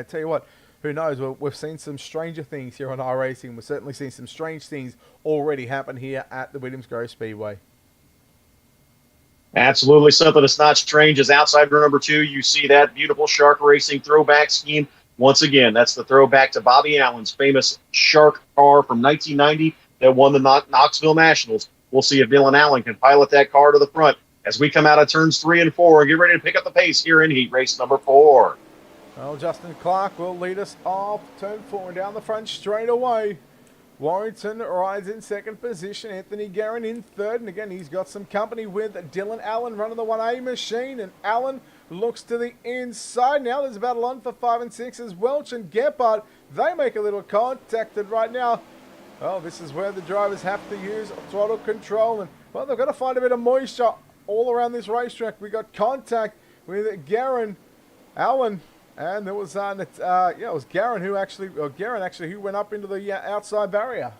tell you what, who knows? We've seen some stranger things here on iRacing. We've certainly seen some strange things already happen here at the Williams Grove Speedway. Absolutely something that's not strange is outside row number 2. You see that beautiful Shark Racing throwback scheme. Once again, that's the throwback to Bobby Allen's famous Shark car from 1990 that won the Knoxville Nationals. We'll see if Dylan Allen can pilot that car to the front as we come out of turns 3 and 4 and get ready to pick up the pace here in heat race number 4. Well, Justin Clark will lead us off turn 4 and down the front straight away. Warrington rides in second position. Anthony Guerin in third. And again, he's got some company with Dylan Allen running the 1A machine. And Allen looks to the inside. Now there's a battle on for 5 and 6 as Welch and Gephardt. They make a little contact right now. Well, this is where the drivers have to use throttle control. And, well, they've got to find a bit of moisture all around this racetrack. We got contact with Guerin, Allen. And there was, it was Guerin who actually went up into the outside barrier.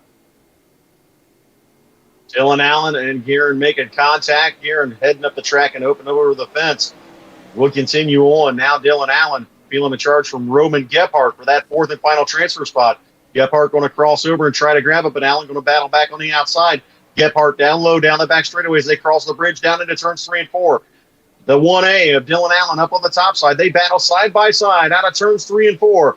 Dylan Allen and Guerin making contact. Guerin heading up the track and opening over the fence. We'll continue on. Now Dylan Allen feeling the charge from Roman Gephardt for that fourth and final transfer spot. Gephardt going to cross over and try to grab it, but Allen going to battle back on the outside. Gephardt down low, down the back straightaway as they cross the bridge down into turns 3 and 4. The 1A of Dylan Allen up on the top side. They battle side by side out of turns 3 and 4.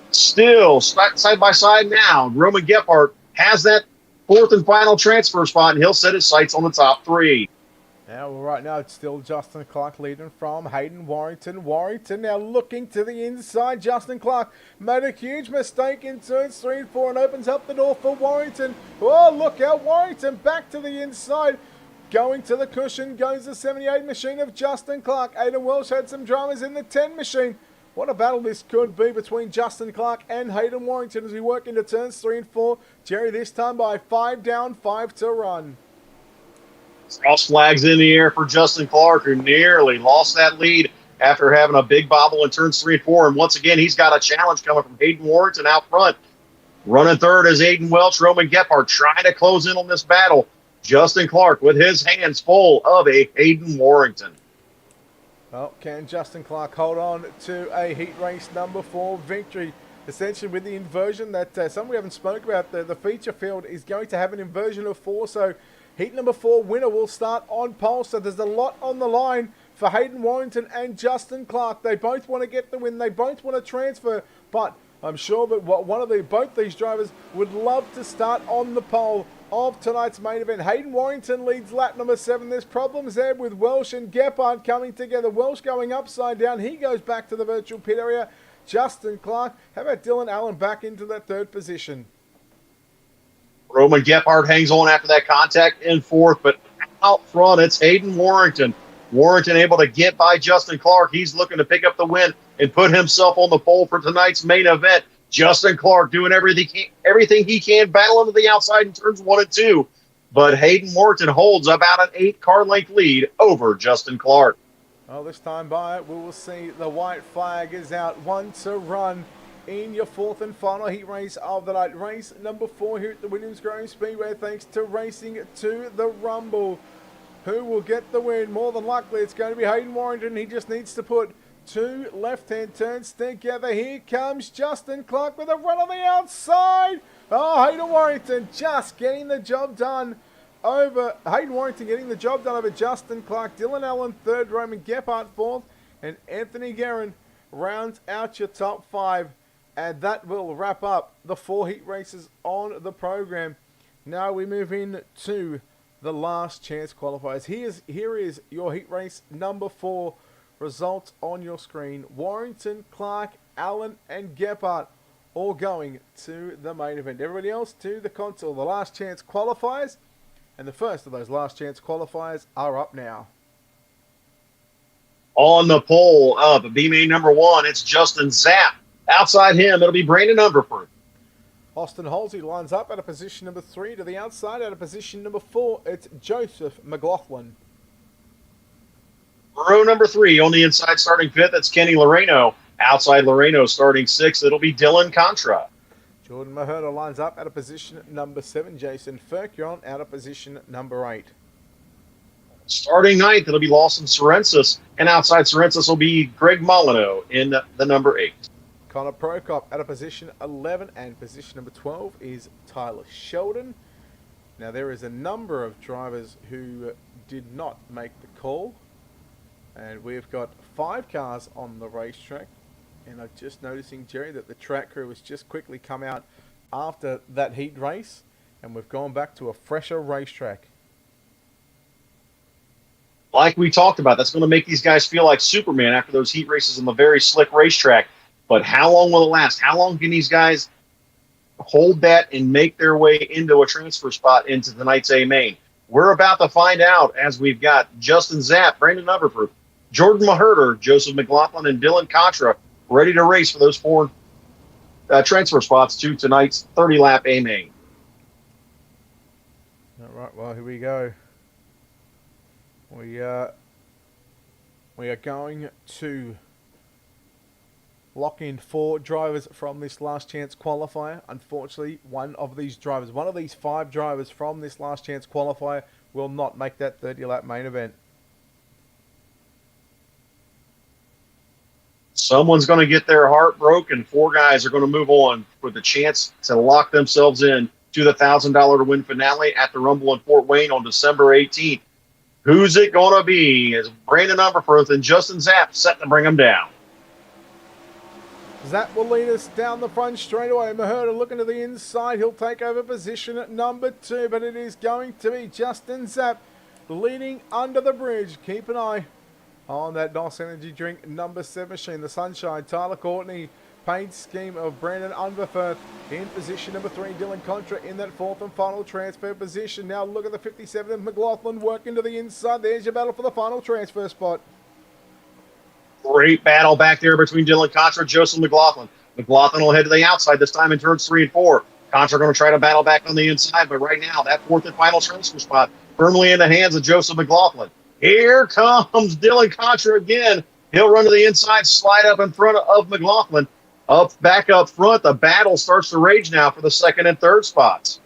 Still side by side now. Roman Gephardt has that fourth and final transfer spot, and he'll set his sights on the top 3. Now, right now, it's still Justin Clark leading from Hayden Warrington. Warrington now looking to the inside. Justin Clark made a huge mistake in turns 3 and 4 and opens up the door for Warrington. Oh, look out, Warrington back to the inside. Going to the cushion goes the 78 machine of Justin Clark. Aidan Welsh had some dramas in the 10 machine. What a battle this could be between Justin Clark and Hayden Warrington as we work into turns 3 and 4. Jerry this time by 5 down, 5 to run. Cross flags in the air for Justin Clark, who nearly lost that lead after having a big bobble in turns 3 and 4. And once again, he's got a challenge coming from Hayden Warrington out front. Running third is Aidan Welch. Roman Gephardt trying to close in on this battle. Justin Clark with his hands full of a Hayden Warrington. Well, can Justin Clark hold on to a heat race number 4 victory? Essentially with the inversion that some we haven't spoken about, the feature field is going to have an inversion of 4. So heat number 4 winner will start on pole. So there's a lot on the line for Hayden Warrington and Justin Clark. They both want to get the win. They both want to transfer. But I'm sure that both these drivers would love to start on the pole of tonight's main event. Hayden Warrington leads lap number 7. There's problems there with Welsh and Gephardt coming together. Welsh going upside down. He goes back to the virtual pit area. Justin Clark. How about Dylan Allen back into that 3rd position? Roman Gephardt hangs on after that contact in 4th, but out front, it's Hayden Warrington. Warrington able to get by Justin Clark. He's looking to pick up the win and put himself on the pole for tonight's main event. Justin Clark doing everything he can, battle into the outside in turns 1 and 2. But Hayden Warrington holds about an 8-car length lead over Justin Clark. Well, this time by it, we will see the white flag is out. 1 to run in your 4th and final heat race of the night. Race number 4 here at the Williams Grove Speedway, thanks to Racing to the Rumble. Who will get the win? More than likely, it's going to be Hayden Warrington. He just needs to put 2 left-hand turns together. Here comes Justin Clark with a run on the outside. Oh, Hayden Warrington just getting the job done over Justin Clark. Dylan Allen 3rd, Roman Gephardt 4th, and Anthony Guerin rounds out your top 5. And that will wrap up the 4 heat races on the program. Now we move in to the last chance qualifiers. Here is your heat race number 4. Results on your screen. Warrington, Clark, Allen, and Gephardt all going to the main event. Everybody else to the console. The last chance qualifiers. And the first of those last chance qualifiers are up now. On the pole of B-Main number 1, it's Justin Zapp. Outside him, it'll be Brandon Umberford. Austin Halsey lines up at a position number 3. To the outside at a position number 4, it's Joseph McLaughlin. Row number 3 on the inside starting 5th, that's Kenny Loreno. Outside Loreno starting 6th, it'll be Dylan Contra. Jordan Maherta lines up at a position number 7. Jason Furquion out of position number 8. Starting 9th, it'll be Lawson Sorensis. And outside Sorensis will be Greg Molyneux in the number 8. Connor Prokop at a position 11, and position number 12 is Tyler Sheldon. Now there is a number of drivers who did not make the call, and we've got 5 cars on the racetrack. And I'm just noticing, Jerry, that the track crew has just quickly come out after that heat race, and we've gone back to a fresher racetrack. Like we talked about, that's going to make these guys feel like Superman after those heat races on the very slick racetrack. But how long will it last? How long can these guys hold that and make their way into a transfer spot into tonight's A-Main? We're about to find out as we've got Justin Zapp, Brandon Umberford, Jordan Maherter, Joseph McLaughlin, and Dylan Contra ready to race for those 4 transfer spots to tonight's 30-lap A-Main. All right, well, here we go. We are going to lock in 4 drivers from this last chance qualifier. Unfortunately, one of these 5 drivers from this last chance qualifier will not make that 30-lap main event. Someone's going to get their heart broken. 4 guys are going to move on with the chance to lock themselves in to the $1,000 to win finale at the Rumble in Fort Wayne on December 18th. Who's it going to be? Is Brandon Umberford and Justin Zapp set to bring them down? Zapp will lead us down the front straight away. Maherta looking to the inside. He'll take over position at number 2, but it is going to be Justin Zapp leading under the bridge. Keep an eye on that NOS Energy Drink number 7 machine. The Sunshine, Tyler Courtney, paint scheme of Brandon Umberford in position number 3. Dylan Contra in that 4th and final transfer position. Now look at the 57 of McLaughlin working to the inside. There's your battle for the final transfer spot. Great battle back there between Dylan Contra and Joseph McLaughlin. McLaughlin will head to the outside this time in turns 3 and 4. Contra going to try to battle back on the inside, but right now that 4th and final transfer spot firmly in the hands of Joseph McLaughlin. Here comes Dylan Contra again. He'll run to the inside, slide up in front of McLaughlin. Back up front, the battle starts to rage now for the 2nd and 3rd spots.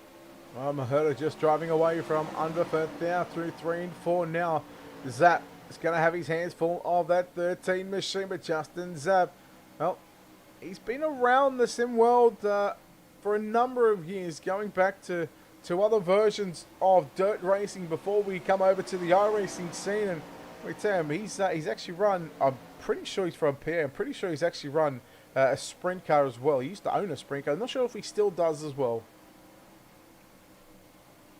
Well, Maherta just driving away from Umberford now through 3 and 4 now. Zapp is going to have his hands full of that 13 machine, but Justin Zapp, well, he's been around the sim world for a number of years, going back to other versions of dirt racing before we come over to the iRacing scene. And we tell him he's actually run, I'm pretty sure he's from Pierre, I'm pretty sure he's actually run a sprint car as well. He used to own a sprint car. I'm not sure if he still does as well.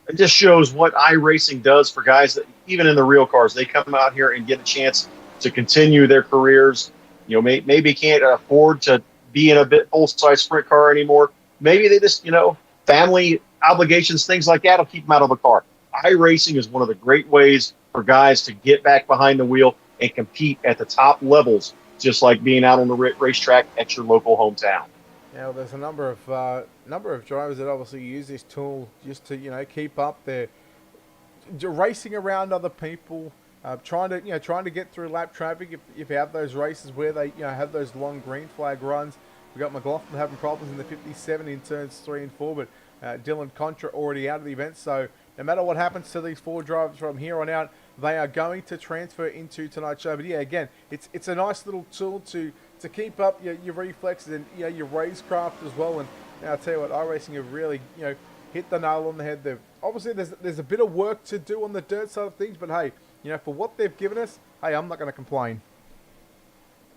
it just shows what iRacing does for guys that even in the real cars, they come out here and get a chance to continue their careers. You know, maybe can't afford to be in a bit full-size sprint car anymore. Maybe they just, family obligations, things like that will keep them out of the car. iRacing is one of the great ways for guys to get back behind the wheel and compete at the top levels, just like being out on the racetrack at your local hometown. Now, there's a number of drivers that obviously use this tool just to keep up their racing around other people, trying to get through lap traffic. If you have those races where they have those long green flag runs, we got McLaughlin having problems in the 57 in turns 3 and 4, but Dylan Contra already out of the event. So no matter what happens to these 4 drivers from here on out, they are going to transfer into tonight's show. But yeah, again, it's a nice little tool to keep up your reflexes and your racecraft as well. And I'll tell you what, iRacing have really hit the nail on the head. They've obviously there's a bit of work to do on the dirt side of things, but hey, for what they've given us, hey, I'm not going to complain.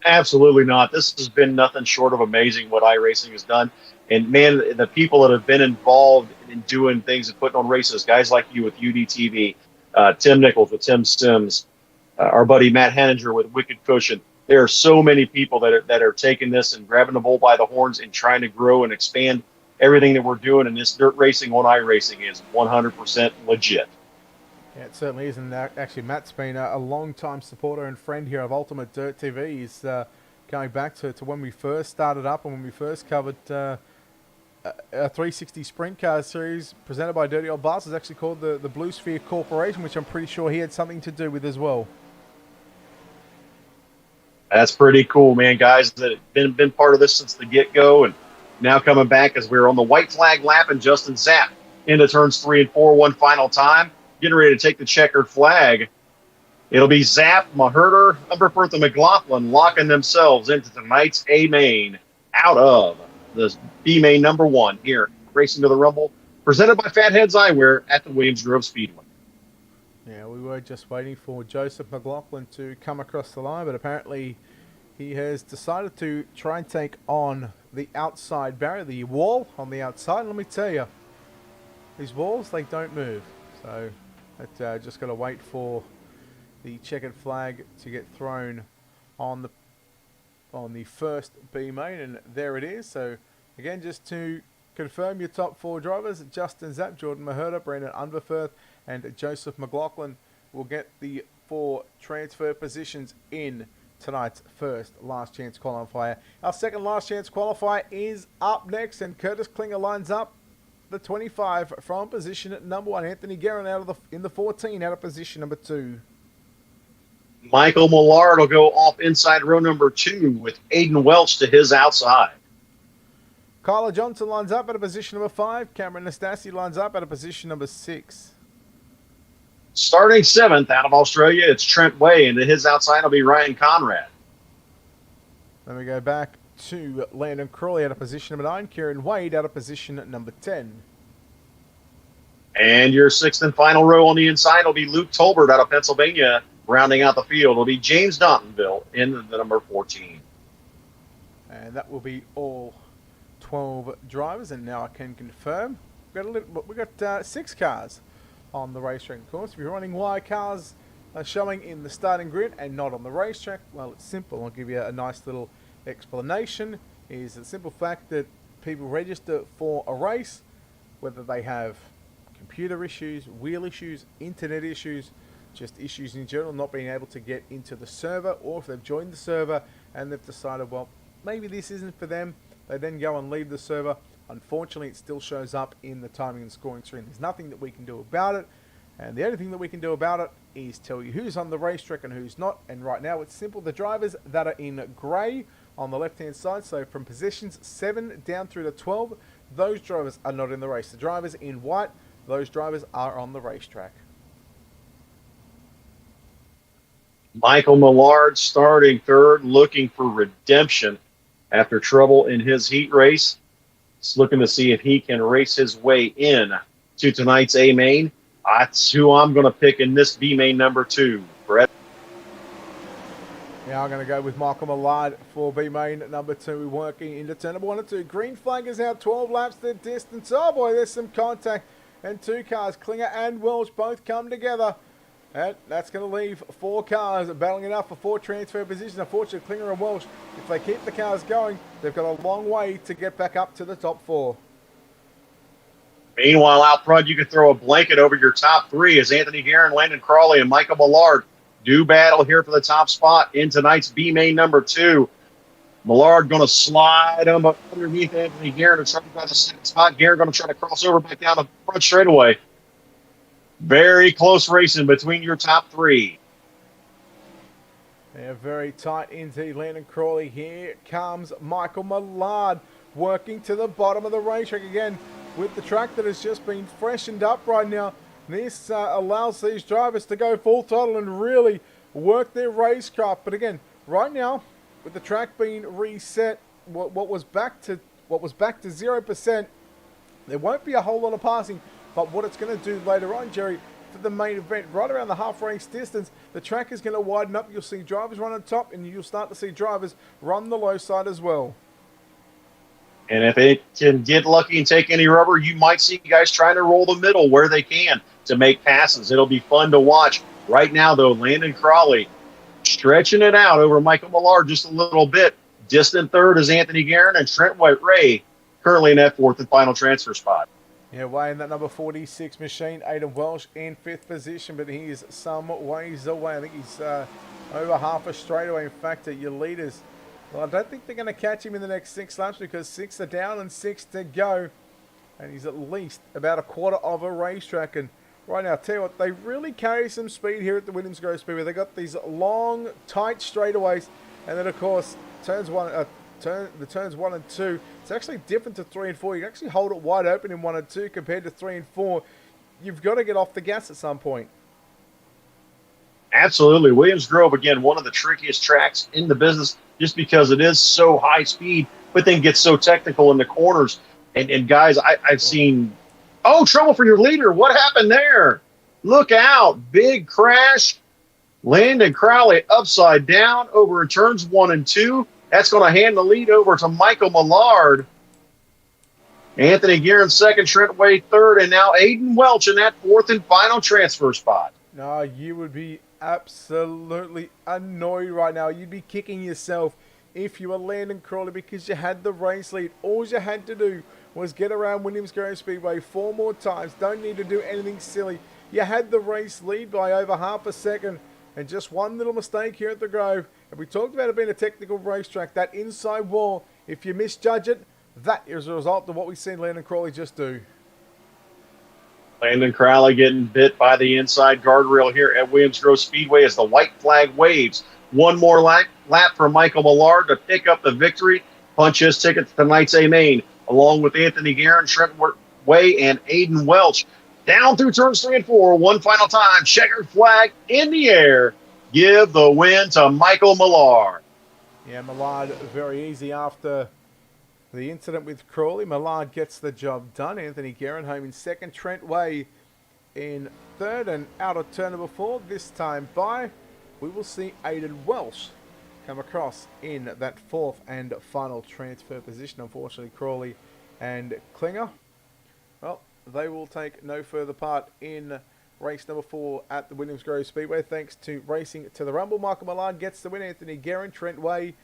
Absolutely not. This has been nothing short of amazing what iRacing has done. And man, the people that have been involved in doing things and putting on races, guys like you with UDTV, Tim Nichols with Tim Sims, our buddy Matt Henninger with Wicked Cushion. There are so many people that are taking this and grabbing the bull by the horns and trying to grow and expand everything that we're doing. And this dirt racing on iRacing is 100% legit. Yeah, it certainly is. And actually, Matt's been a long-time supporter and friend here of Ultimate Dirt TV. He's going back to when we first started up and when we first covered a 360 Sprint Car Series presented by Dirty Old Bastards, actually called the Blue Sphere Corporation, which I'm pretty sure he had something to do with as well. That's pretty cool, man. Guys that have been part of this since the get-go and now coming back as we're on the white flag lap and Justin Zapp into turns 3 and 4 one final time, getting ready to take the checkered flag. It'll be Zapp, Maherter, Umberfirth, and McLaughlin locking themselves into tonight's A main out of the B main number 1 here, Racing to the Rumble, presented by Fatheadz Eyewear at the Williams Grove Speedway. Yeah, we were just waiting for Joseph McLaughlin to come across the line, but apparently he has decided to try and take on the outside barrier, the wall on the outside. And let me tell you, these walls, they don't move. So just got to wait for the checkered flag to get thrown on the first B main, and there it is. So again, just to confirm your top 4 drivers, Justin Zapp, Jordan Maherter, Brandon Umberfirth, and Joseph McLaughlin will get the 4 transfer positions in tonight's first last chance qualifier. Our second last chance qualifier is up next, and Curtis Klinger lines up the 25 from position at number 1. Anthony Guerin in the 14 out of position number 2. Michael Millard will go off inside row number 2 with Aiden Welch to his outside. Kyler Johnson lines up at a position number 5. Cameron Nastasi lines up at a position number 6. Starting 7th out of Australia, it's Trent Way, and to his outside will be Ryan Conrad. Then we go back to Landon Crawley out of position number 9. Kieran Wade out of position number 10. And your 6th and final row on the inside will be Luke Tolbert out of Pennsylvania. Rounding out the field will be James Dontonville in the number 14. And that will be all 12 drivers. And now I can confirm we got 6 cars on the racetrack. Of course, if you're running why cars are showing in the starting grid and not on the racetrack, well, it's simple. I'll give you a nice little explanation. Is the simple fact that people register for a race, whether they have computer issues, wheel issues, internet issues, just issues in general, not being able to get into the server, or if they've joined the server and they've decided, well, maybe this isn't for them, they then go and leave the server. Unfortunately, it still shows up in the timing and scoring screen. There's nothing that we can do about it, and the only thing that we can do about it is tell you who's on the racetrack and who's not. And right now it's simple. The drivers that are in grey on the left hand side, so from positions 7 down through to 12, those drivers are not in the race. The drivers in white, those drivers are on the racetrack. Michael Millard starting 3rd, looking for redemption after trouble in his heat race. He's looking to see if he can race his way in to tonight's A main. That's who I'm going to pick in this B main number 2. Brett. Yeah, I'm going to go with Michael Millard for B main number 2, working into turn number 1 and 2. Green flag is out, 12 laps the distance. Oh boy, there's some contact and 2 cars. Klinger and Welch both come together. And that's going to leave 4 cars battling it out for 4 transfer positions. Unfortunately, Klinger and Welch, if they keep the cars going, they've got a long way to get back up to the top 4. Meanwhile, out front, you can throw a blanket over your top 3 as Anthony Guerin, Landon Crawley, and Michael Millard do battle here for the top spot in tonight's B main number 2. Millard going to slide him underneath Anthony Guerin and try to grab the second spot. Guerin going to try to cross over back down the front straightaway. Very close racing between your top 3. They're very tight into Landon Crawley. Here comes Michael Millard working to the bottom of the racetrack again with the track that has just been freshened up right now. This allows these drivers to go full throttle and really work their racecraft. But again, right now, with the track being reset, what was back to 0%, there won't be a whole lot of passing. But what it's going to do later on, Jerry, for the main event, right around the half race distance, the track is going to widen up. You'll see drivers run on top, and you'll start to see drivers run the low side as well. And if it can get lucky and take any rubber, you might see guys trying to roll the middle where they can to make passes. It'll be fun to watch. Right now, though, Landon Crawley stretching it out over Michael Millard just a little bit. Distant third is Anthony Guerin and Trent White-Ray currently in that 4th and final transfer spot. Yeah, way in that number 46 machine, Aiden Welsh in 5th position, but he is some ways away. I think he's over half a straightaway. In fact, at your leaders, well, I don't think they're going to catch him in the next 6 laps because 6 are down and 6 to go. And he's at least about a quarter of a racetrack. And right now, I'll tell you what, they really carry some speed here at the Williams Grove Speedway. They've got these long, tight straightaways. And then, of course, turns 1 and 2. It's actually different to 3 and 4. You can actually hold it wide open in 1 and 2 compared to 3 and 4. You've got to get off the gas at some point. Absolutely. Williams Grove, again, one of the trickiest tracks in the business just because it is so high speed, but then gets so technical in the corners. And guys, I've seen, trouble for your leader. What happened there? Look out. Big crash. Landon Crowley upside down over in turns 1 and 2. That's going to hand the lead over to Michael Millard. Anthony Guerin second, Trent Way third, and now Aiden Welch in that 4th and final transfer spot. No, you would be absolutely annoyed right now. You'd be kicking yourself if you were Landon Crawley because you had the race lead. All you had to do was get around Williams Grove Speedway 4 more times. Don't need to do anything silly. You had the race lead by over half a second. And just one little mistake here at the Grove. And we talked about it being a technical racetrack. That inside wall, if you misjudge it, that is a result of what we've seen Landon Crawley just do. Landon Crowley getting bit by the inside guardrail here at Williams Grove Speedway as the white flag waves. One more lap for Michael Millard to pick up the victory, punch his ticket to tonight's A-Main, along with Anthony Guerin, Trent Way, and Aiden Welch. Down through turns 3 and 4, one final time, checkered flag in the air. Give the win to Michael Millard. Yeah, Millard very easy after the incident with Crawley. Millard gets the job done. Anthony Guerin home in second. Trent Way in third and out of turn number 4. This time by, we will see Aiden Welsh come across in that 4th and final transfer position. Unfortunately, Crawley and Klinger, well, they will take no further part in race number 4 at the Williams Grove Speedway. Thanks to Racing to the Rumble, Michael Millard gets the win. Anthony Guerin, Trent Way,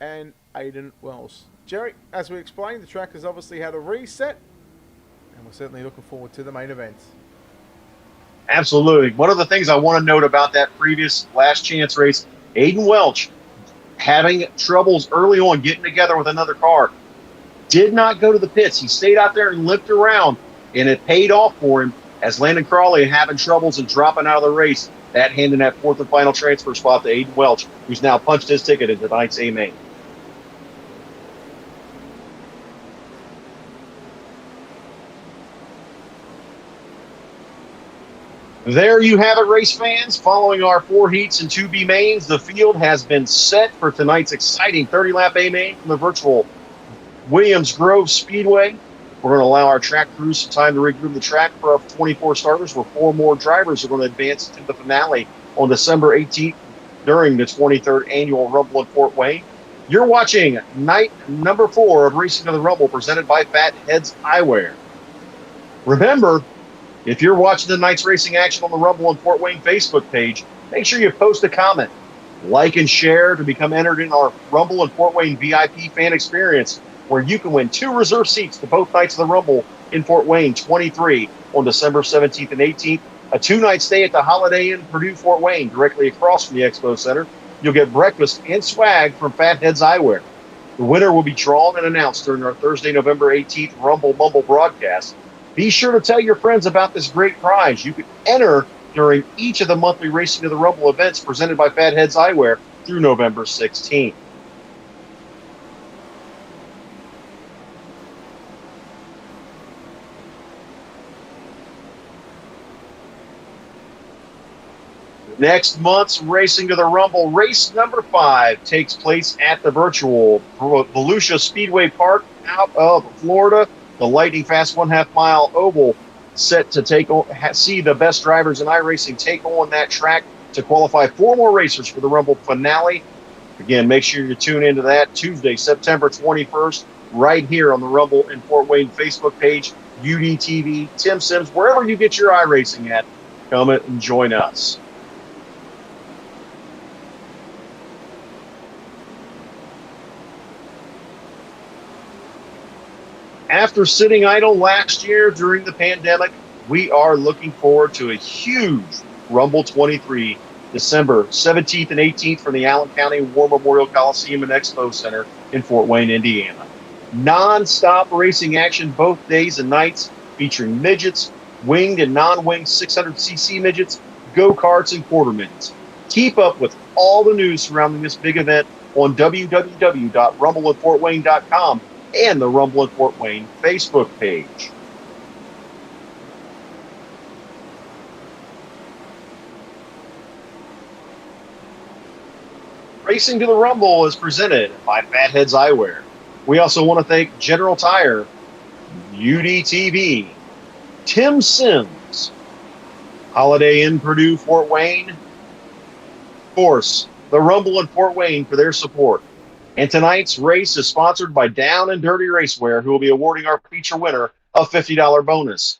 and Aiden Wells. Jerry, as we explained, the track has obviously had a reset, and we're certainly looking forward to the main event. Absolutely. One of the things I want to note about that previous last chance race, Aiden Welch having troubles early on getting together with another car. Did not go to the pits. He stayed out there and limped around, and it paid off for him as Landon Crawley having troubles and dropping out of the race. That handing that 4th and final transfer spot to Aiden Welch, who's now punched his ticket into tonight's A-Main. There you have it, race fans. Following our 4 heats and 2 B-Mains, the field has been set for tonight's exciting 30-lap A-Main from the virtual Williams Grove Speedway. We're going to allow our track crews some time to regroup the track for our 24 starters, where 4 more drivers are going to advance to the finale on December 18th during the 23rd Annual Rumble in Fort Wayne. You're watching night number 4 of Racing to the Rumble, presented by Fatheadz Eyewear. Remember, If you're watching tonight's racing action on the Rumble and Fort Wayne Facebook page, make sure you post a comment, like and share to become entered in our Rumble and Fort Wayne VIP fan experience, where you can win 2 reserved seats to both nights of the Rumble in Fort Wayne 23 on December 17th and 18th, a 2-night stay at the Holiday Inn Purdue Fort Wayne directly across from the Expo Center. You'll get breakfast and swag from Fatheadz Eyewear. The winner will be drawn and announced during our Thursday, November 18th Rumble Mumble broadcast. Be sure to tell your friends about this great prize. You can enter during each of the monthly Racing to the Rumble events presented by Fatheadz Eyewear through November 16th. Next month's Racing to the Rumble, race number 5, takes place at the virtual Volusia Speedway Park out of Florida. The lightning fast 1/2 mile oval set to see the best drivers in iRacing take on that track to qualify 4 more racers for the Rumble finale. Again, make sure you tune into that Tuesday, September 21st, right here on the Rumble and Fort Wayne Facebook page, UDTV, Tim Sims, wherever you get your iRacing at, come and join us. After sitting idle last year during the pandemic, we are looking forward to a huge Rumble 23, December 17th and 18th from the Allen County War Memorial Coliseum and Expo Center in Fort Wayne, Indiana. Non-stop racing action both days and nights, featuring midgets, winged and non-winged 600cc midgets, go-karts, and quarter midgets. Keep up with all the news surrounding this big event on www.rumbleandfortwayne.com and the Rumble and Fort Wayne Facebook page. Racing to the Rumble is presented by Fatheadz Eyewear. We also want to thank General Tire, UDTV, Tim Sims, Holiday Inn Purdue Fort Wayne, of course, the Rumble and Fort Wayne for their support. And tonight's race is sponsored by Down and Dirty Racewear, who will be awarding our feature winner a $50 bonus.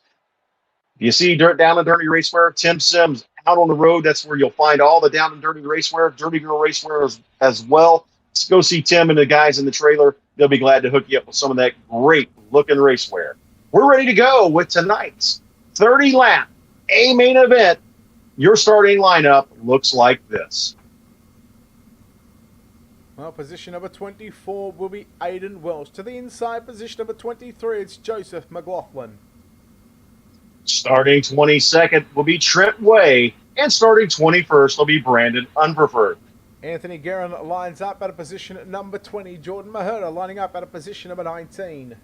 You see Down and Dirty Racewear, Tim Sims out on the road. That's where you'll find all the Down and Dirty Racewear, Dirty Girl Racewear as well. Let's go see Tim and the guys in the trailer. They'll be glad to hook you up with some of that great looking racewear. We're ready to go with tonight's 30-lap A-main event. Your starting lineup looks like this. Well, position number 24 will be Aidan Welch. To the inside, position number 23, it's Joseph McLaughlin. Starting 22nd will be Trent Way, and starting 21st will be Brandon Unpreferred. Anthony Guerin lines up at a position at number 20. Jordan Mahota lining up at a position number 19.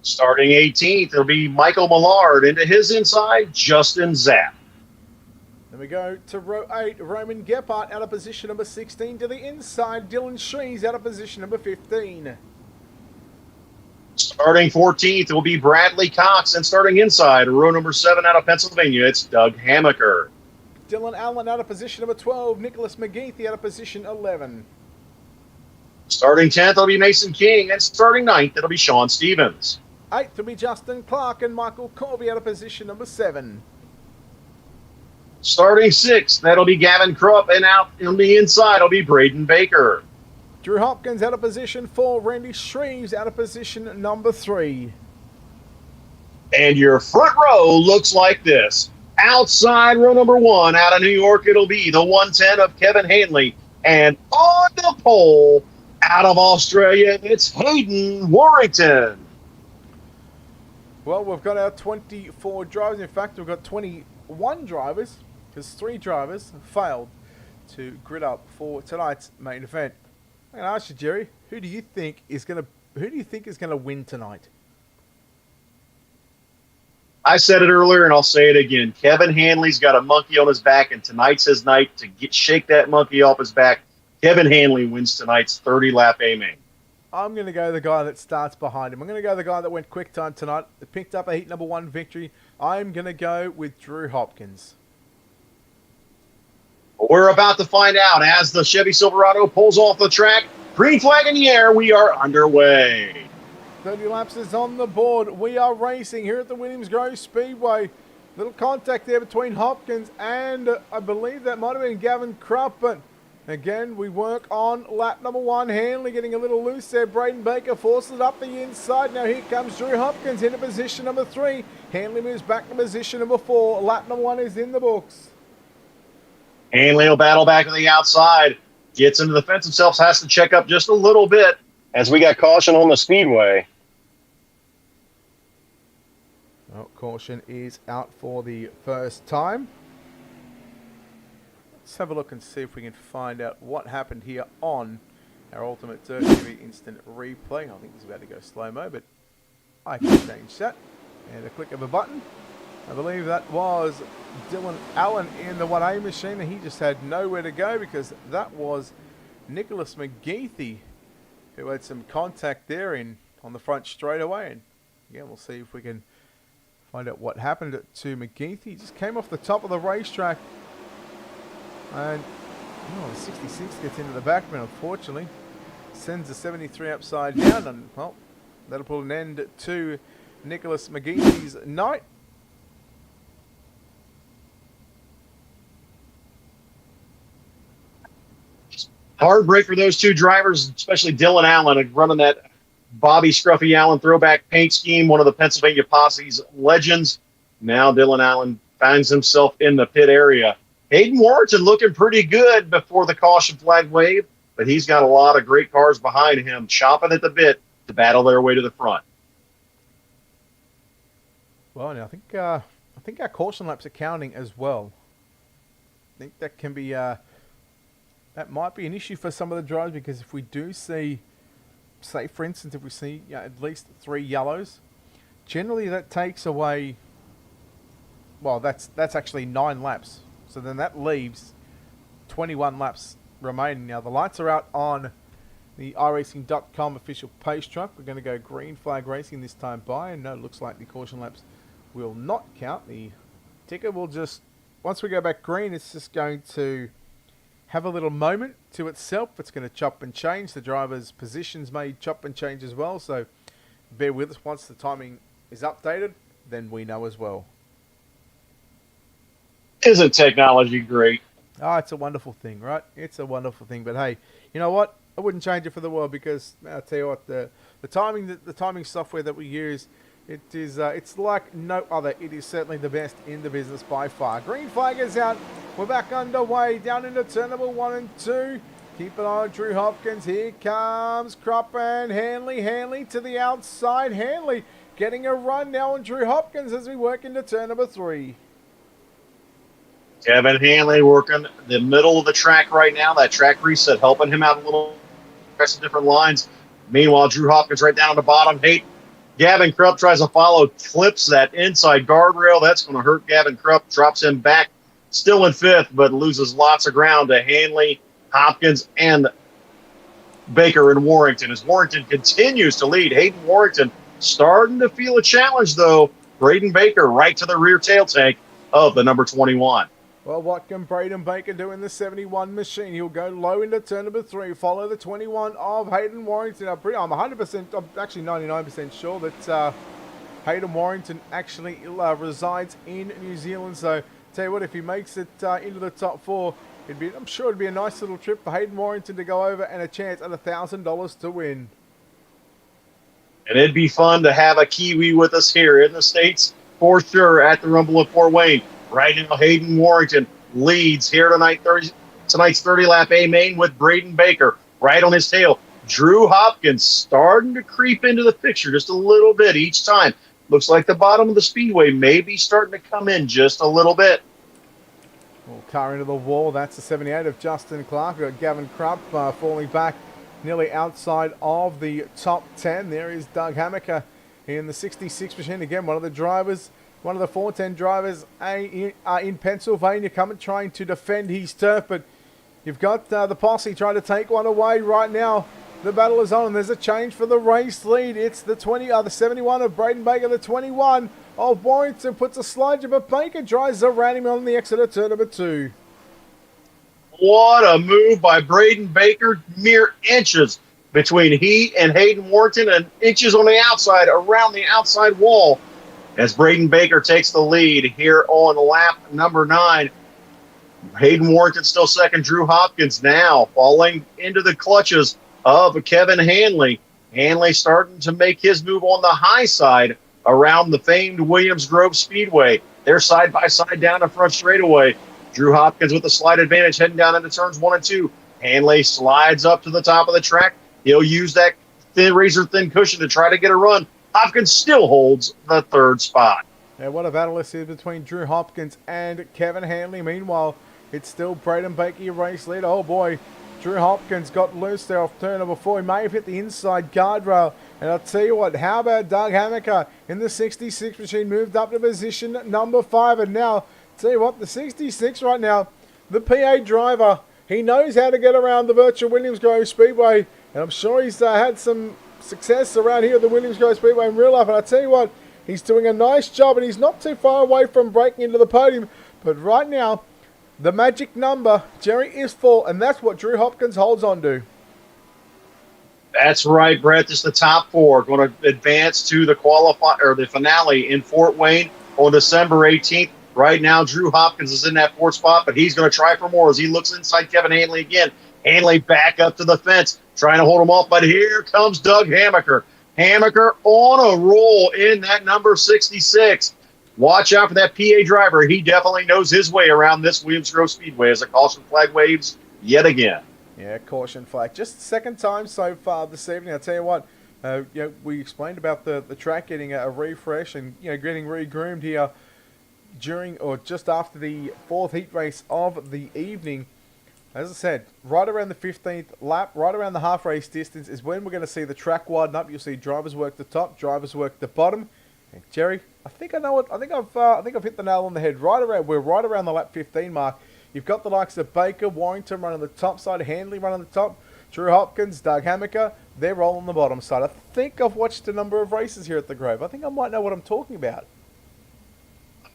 Starting 18th, it'll be Michael Millard. Into his inside, Justin Zapp. Then we go to row 8, Roman Gephardt out of position number 16. To the inside, Dylan Shrees out of position number 15. Starting 14th will be Bradley Cox, and starting inside, row number 7 out of Pennsylvania, it's Doug Hamaker. Dylan Allen out of position number 12. Nicholas McGeethy out of position 11. Starting 10th will be Mason King, and starting 9th, it'll be Sean Stevens. 8th will be Justin Clark and Michael Corby out of position number 7. Starting 6th, that'll be Gavin Krupp, and out on the inside will be Braden Baker. Drew Hopkins out of position 4. Randy Shreves out of position number 3. And your front row looks like this. Outside row number 1, out of New York, it'll be the 110 of Kevin Hanley. And on the pole, out of Australia, it's Hayden Warrington. Well, we've got our 24 drivers. In fact, we've got 21 drivers, because 3 drivers failed to grid up for tonight's main event. I'm going to ask you, Jerry, who do you think is going to win tonight? I said it earlier, and I'll say it again. Kevin Hanley's got a monkey on his back, and tonight's his night to shake that monkey off his back. Kevin Hanley wins tonight's 30-lap A-main. I'm going to go the guy that starts behind him. I'm going to go the guy that went quick time tonight, that picked up a heat number 1 victory. I'm going to go with Drew Hopkins. We're about to find out as the Chevy Silverado pulls off the track. Green flag in the air. We are underway. 30 laps is on the board. We are racing here at the Williams Grove Speedway. Little contact there between Hopkins and I believe that might have been Gavin Krupp, but again, we work on lap number 1. Hanley getting a little loose there. Braden Baker forces it up the inside. Now here comes Drew Hopkins into position number 3. Hanley moves back to position number 4. Lap number 1 is in the books. Hanley will battle back to the outside. Gets into the fence himself, has to check up just a little bit as we got caution on the speedway. Well, caution is out for the first time. Let's have a look and see if we can find out what happened here on our Ultimate Dirt TV instant replay. I think he's about to go slow-mo, but I can change that. And a click of a button. I believe that was Dylan Allen in the 1A machine, and he just had nowhere to go because that was Nicholas McGeethy who had some contact there on the front straightaway. And again, we'll see if we can find out what happened to McGeethy. He just came off the top of the racetrack, and the 66 gets into the backman, unfortunately. Sends the 73 upside down, and well, that'll put an end to Nicholas McGeethy's night. Hard break for those two drivers, especially Dylan Allen, running that Bobby Scruffy Allen throwback paint scheme, one of the Pennsylvania Posse's legends. Now Dylan Allen finds himself in the pit area. Hayden Warrington looking pretty good before the caution flag wave, but he's got a lot of great cars behind him, chomping at the bit to battle their way to the front. Well, now I think our caution laps are counting as well. I think that can be that might be an issue for some of the drivers, because if we do see, say for instance, if we see at least 3 yellows, generally that takes away, well, that's actually 9 laps. So then that leaves 21 laps remaining. Now the lights are out on the iRacing.com official pace truck. We're going to go green flag racing this time by, and no, it looks like the caution laps will not count. The ticker will just, once we go back green, it's just going to have a little moment to itself. It's going to chop and change. The driver's positions may chop and change as well, so bear with us. Once the timing is updated, then we know as well. Isn't technology great? Oh, it's a wonderful thing, right? It's a wonderful thing. But hey, you know what? I wouldn't change it for the world, because I'll tell you what, the timing software that we use, it is it's like no other. It is certainly the best in the business by far. Green flag is out. We're back underway down into turn number 1 and 2. Keep an eye on Drew Hopkins. Here comes Krupp and Hanley. Hanley to the outside. Hanley getting a run now on Drew Hopkins as we work into turn number 3. Kevin Hanley working the middle of the track right now. That track reset helping him out a little. Some different lines. Meanwhile, Drew Hopkins right down on the bottom. Gavin Krupp tries to follow, clips that inside guardrail. That's going to hurt Gavin Krupp. Drops him back. Still in 5th, but loses lots of ground to Hanley, Hopkins, and Baker and Warrington. As Warrington continues to lead, Hayden Warrington starting to feel a challenge, though. Braden Baker right to the rear tail tank of the number 21. Well, what can Braden Baker do in the 71 machine? He'll go low into turn number 3, follow the 21 of Hayden Warrington. I'm 100%, I'm actually 99% sure that Hayden Warrington actually resides in New Zealand. So, tell you what, if he makes it into the top 4, I'm sure it'd be a nice little trip for Hayden Warrington to go over, and a chance at $1,000 to win. And it'd be fun to have a Kiwi with us here in the States, for sure, at the Rumble of Fort Wayne. Right now, Hayden Warrington leads here tonight's 30-lap A main with Braden Baker right on his tail. Drew Hopkins starting to creep into the picture just a little bit each time. Looks like the bottom of the speedway may be starting to come in just a little bit. Well, car into the wall. That's the 78 of Justin Clark. We've got Gavin Krupp falling back nearly outside of the top 10. There is Doug Hammaker in the 66 machine. Again, one of the drivers, one of the 410 drivers in Pennsylvania, trying to defend his turf, but you've got the posse trying to take one away right now. The battle is on, and there's a change for the race lead. It's the 71 of Braden Baker, the 21 of Warrington puts a sludge, but Baker drives around him on the exit of turn number 2. What a move by Braden Baker, mere inches between he and Hayden Warrington, and inches on the outside, around the outside wall, as Braden Baker takes the lead here on lap number 9. Hayden Warrington still second. Drew Hopkins now falling into the clutches of Kevin Hanley. Hanley starting to make his move on the high side around the famed Williams Grove Speedway. They're side by side down the front straightaway. Drew Hopkins with the slight advantage heading down into turns 1 and 2. Hanley slides up to the top of the track. He'll use that razor thin cushion to try to get a run. Hopkins still holds the 3rd spot. Yeah, what a battle this is between Drew Hopkins and Kevin Hanley. Meanwhile, it's still Braden Baker, your race leader. Oh boy, Drew Hopkins got loose there off turn number 4. He may have hit the inside guardrail. And I'll tell you what, how about Doug Hammaker in the 66 machine, moved up to position number 5. And now, tell you what, the 66 right now, the PA driver, he knows how to get around the virtual Williams Grove Speedway. And I'm sure he's had some success around here at the Williams Grove Speedway in real life. And I tell you what, he's doing a nice job, and he's not too far away from breaking into the podium. But right now, the magic number, Jerry, is full, and that's what Drew Hopkins holds on to. That's right, Brett. Just the top 4 going to advance to the the finale in Fort Wayne on December 18th. Right now, Drew Hopkins is in that 4th spot, but he's going to try for more as he looks inside Kevin Hanley again. Hanley back up to the fence, trying to hold him off, but here comes Doug Hammaker. Hammaker on a roll in that number 66. Watch out for that PA driver. He definitely knows his way around this Williams Grove Speedway as a caution flag waves yet again. Yeah, caution flag. Just the 2nd time so far this evening. I'll tell you what, we explained about the track getting a refresh and getting re-groomed here during or just after the 4th heat race of the evening. As I said, right around the 15th lap, right around the half race distance is when we're going to see the track widen up. You'll see drivers work the top, drivers work the bottom. And Jerry, I think I know it. I think I've hit the nail on the head. We're right around the lap 15 mark. You've got the likes of Baker, Warrington running the top side, Hanley running the top, Drew Hopkins, Doug Hammaker, they're rolling the bottom side. I think I've watched a number of races here at the Grove. I think I might know what I'm talking about.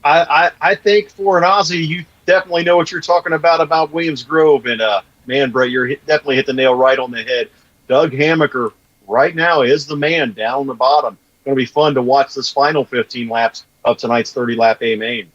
I think for an Aussie, you definitely know what you're talking about Williams Grove. And, man, Brett, you're definitely hit the nail right on the head. Doug Hammaker right now is the man down the bottom. Going to be fun to watch this final 15 laps of tonight's 30-lap A main.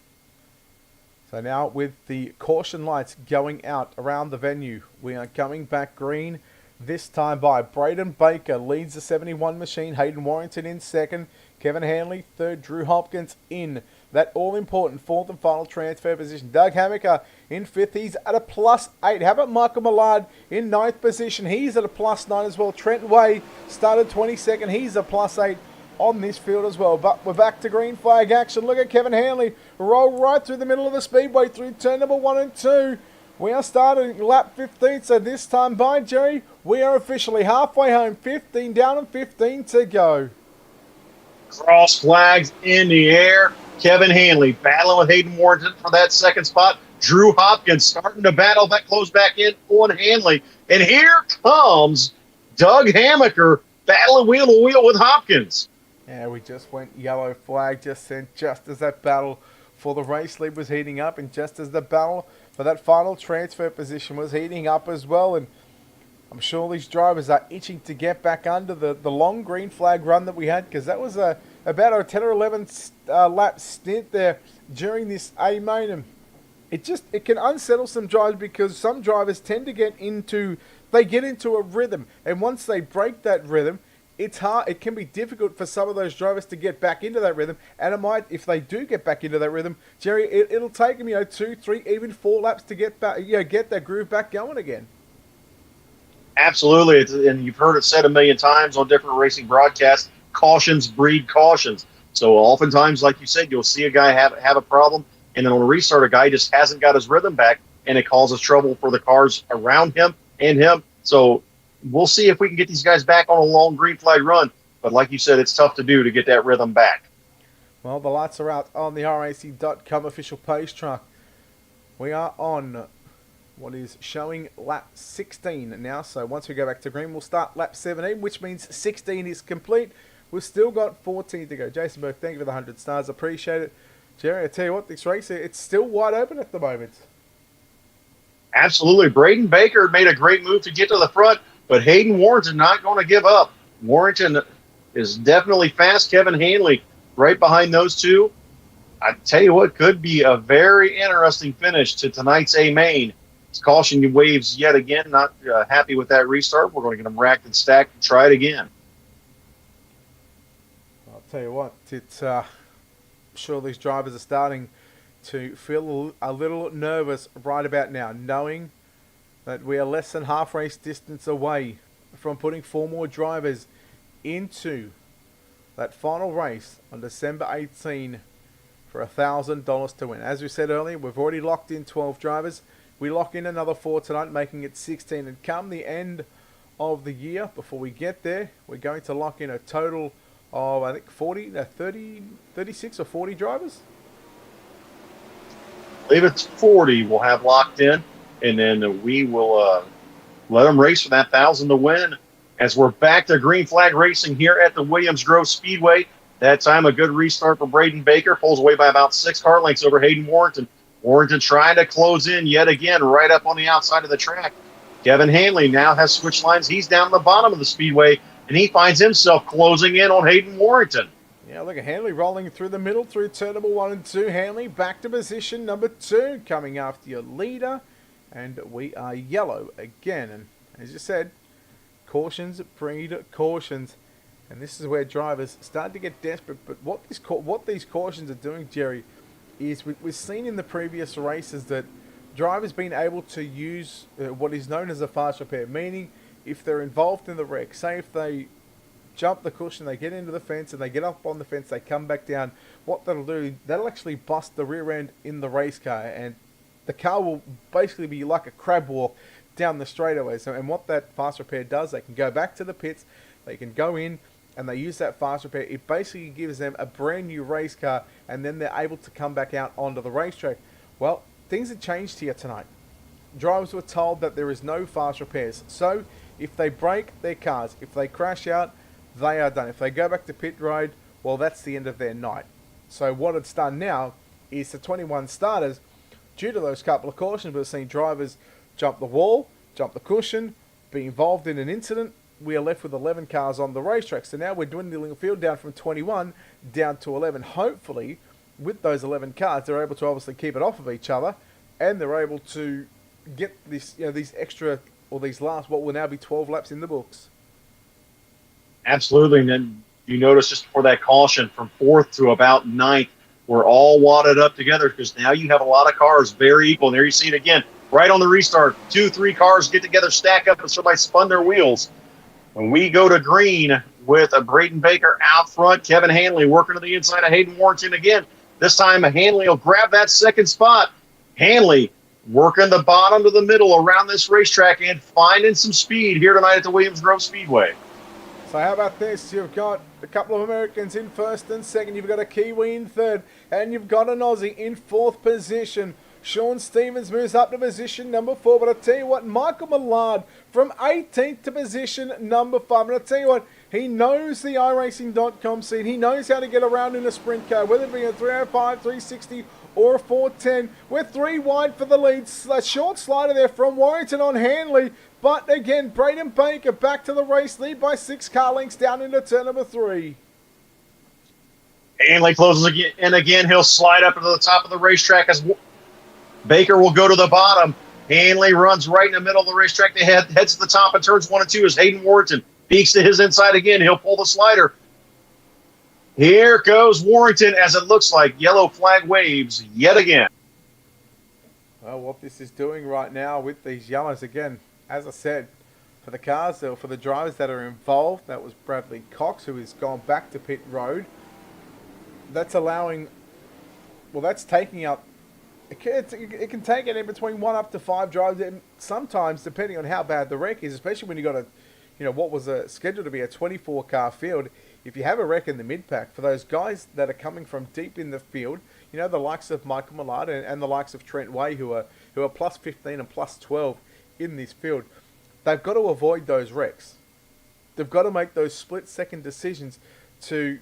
So now with the caution lights going out around the venue, we are coming back green this time by Braden Baker leads the 71 machine, Hayden Warrington in 2nd, Kevin Hanley 3rd, Drew Hopkins in that all-important 4th and final transfer position. Doug Hammaker in 5th, he's at a +8. How about Michael Millard in 9th position? He's at a +9 as well. Trent Way started 22nd, he's a +8. On this field as well, but we're back to green flag action. Look at Kevin Hanley roll right through the middle of the speedway through turn number 1 and 2. We are starting lap 15, so this time by Jerry, we are officially halfway home. 15 down and 15 to go. Cross flags in the air. Kevin Hanley battling with Hayden Warrington for that 2nd spot. Drew Hopkins starting to battle that close back in on Hanley. And here comes Doug Hammaker battling wheel to wheel with Hopkins. Yeah, we just went yellow flag just then, just as that battle for the race lead was heating up, and just as the battle for that final transfer position was heating up as well. And I'm sure these drivers are itching to get back under the long green flag run that we had, because that was about a 10 or 11 lap stint there during this A main. And it can unsettle some drivers, because some drivers tend to get into a rhythm, and once they break that rhythm, it's hard. It can be difficult for some of those drivers to get back into that rhythm, and it might, if they do get back into that rhythm, Jerry, it'll take them 2, 3, even 4 laps to get back, get that groove back going again. Absolutely, and you've heard it said a million times on different racing broadcasts. Cautions breed cautions. So oftentimes, like you said, you'll see a guy have a problem, and then on a restart, a guy just hasn't got his rhythm back, and it causes trouble for the cars around him and him. So we'll see if we can get these guys back on a long green flag run. But like you said, it's tough to do to get that rhythm back. Well, the lights are out on the RAC.com official pace track. We are on what is showing lap 16 now. So once we go back to green, we'll start lap 17, which means 16 is complete. We've still got 14 to go. Jason Burke, thank you for the 100 stars. Appreciate it. Jerry, I tell you what, this race, it's still wide open at the moment. Absolutely. Braden Baker made a great move to get to the front. But Hayden Warrington not going to give up. Warrington is definitely fast. Kevin Hanley right behind those two. I tell you what, could be a very interesting finish to tonight's A main. It's caution waves yet again. Not happy with that restart. We're going to get them racked and stacked and try it again. I'll tell you what, it's sure these drivers are starting to feel a little nervous right about now, knowing that we are less than half race distance away from putting 4 more drivers into that final race on December 18 for $1,000 to win. As we said earlier, we've already locked in 12 drivers. We lock in another 4 tonight, making it 16. And come the end of the year, before we get there, we're going to lock in a total of, I think, 36 or 40 drivers. I believe it's 40 we'll have locked in, and then we will let them race for that 1,000 to win. As we're back to green flag racing here at the Williams Grove Speedway. That time a good restart for Braden Baker. Pulls away by about 6 car lengths over Hayden Warrington. Warrington trying to close in yet again right up on the outside of the track. Kevin Hanley now has switch lines. He's down the bottom of the speedway, and he finds himself closing in on Hayden Warrington. Yeah, look at Hanley rolling through the middle through turn number 1 and 2. Hanley back to position number 2, coming after your leader. And we are yellow again. And as you said, cautions breed cautions. And this is where drivers start to get desperate. But what these cautions are doing, Jerry, is we've seen in the previous races that drivers been able to use what is known as a fast repair, meaning if they're involved in the wreck, say if they jump the cushion, they get into the fence and they get up on the fence, they come back down, what that'll do, that'll actually bust the rear end in the race car, and the car will basically be like a crab walk down the straightaway. So, and what that fast repair does, they can go back to the pits, they can go in, and they use that fast repair. It basically gives them a brand new race car, and then they're able to come back out onto the racetrack. Well, things have changed here tonight. Drivers were told that there is no fast repairs. So if they break their cars, if they crash out, they are done. If they go back to pit road, well, that's the end of their night. So what it's done now is the 21 starters, due to those couple of cautions, we've seen drivers jump the wall, jump the cushion, be involved in an incident. We are left with 11 cars on the racetrack. So now we're dwindling the field down from 21 down to 11. Hopefully, with those 11 cars, they're able to obviously keep it off of each other, and they're able to get this, these extra, or these last, what will now be 12 laps in the books. Absolutely. And then you notice just before that caution, from 4th to about 9th, we're all wadded up together because now you have a lot of cars very equal. And there you see it again, right on the restart. 2-3 cars get together, stack up, and somebody spun their wheels. When we go to green with a Braden Baker out front, Kevin Hanley working to the inside of Hayden Warrington again. This time Hanley will grab that second spot. Hanley working the bottom to the middle around this racetrack and finding some speed here tonight at the Williams Grove Speedway. So how about this? You've got a couple of Americans in first and second. You've got a Kiwi in third. And you've got an Aussie in 4th position. Sean Stevens moves up to position number 4. But I tell you what, Michael Millard from 18th to position number 5. And I tell you what, he knows the iRacing.com scene. He knows how to get around in a sprint car, whether it be a 305, 360, or a 410. We're 3 wide for the lead. A short slider there from Warrington on Hanley. But again, Braden Baker back to the race, lead by 6 car lengths down into turn number 3. Hanley closes again, and again he'll slide up to the top of the racetrack as Baker will go to the bottom. Hanley runs right in the middle of the racetrack. They heads to the top in turns 1 and 2 as Hayden Warrington peeks to his inside again. He'll pull the slider. Here goes Warrington as it looks like yellow flag waves yet again. Well, what this is doing right now with these yellows, again, as I said, for the cars, or for the drivers that are involved, that was Bradley Cox, who has gone back to pit road. That's allowing, well, that's taking up, it can take it in between 1 up to 5 drivers, and sometimes, depending on how bad the wreck is, especially when you've got what was scheduled to be a 24-car field, if you have a wreck in the mid-pack, for those guys that are coming from deep in the field, the likes of Michael Millard and the likes of Trent Way, who are plus 15 and plus 12 in this field, they've got to avoid those wrecks. They've got to make those split-second decisions to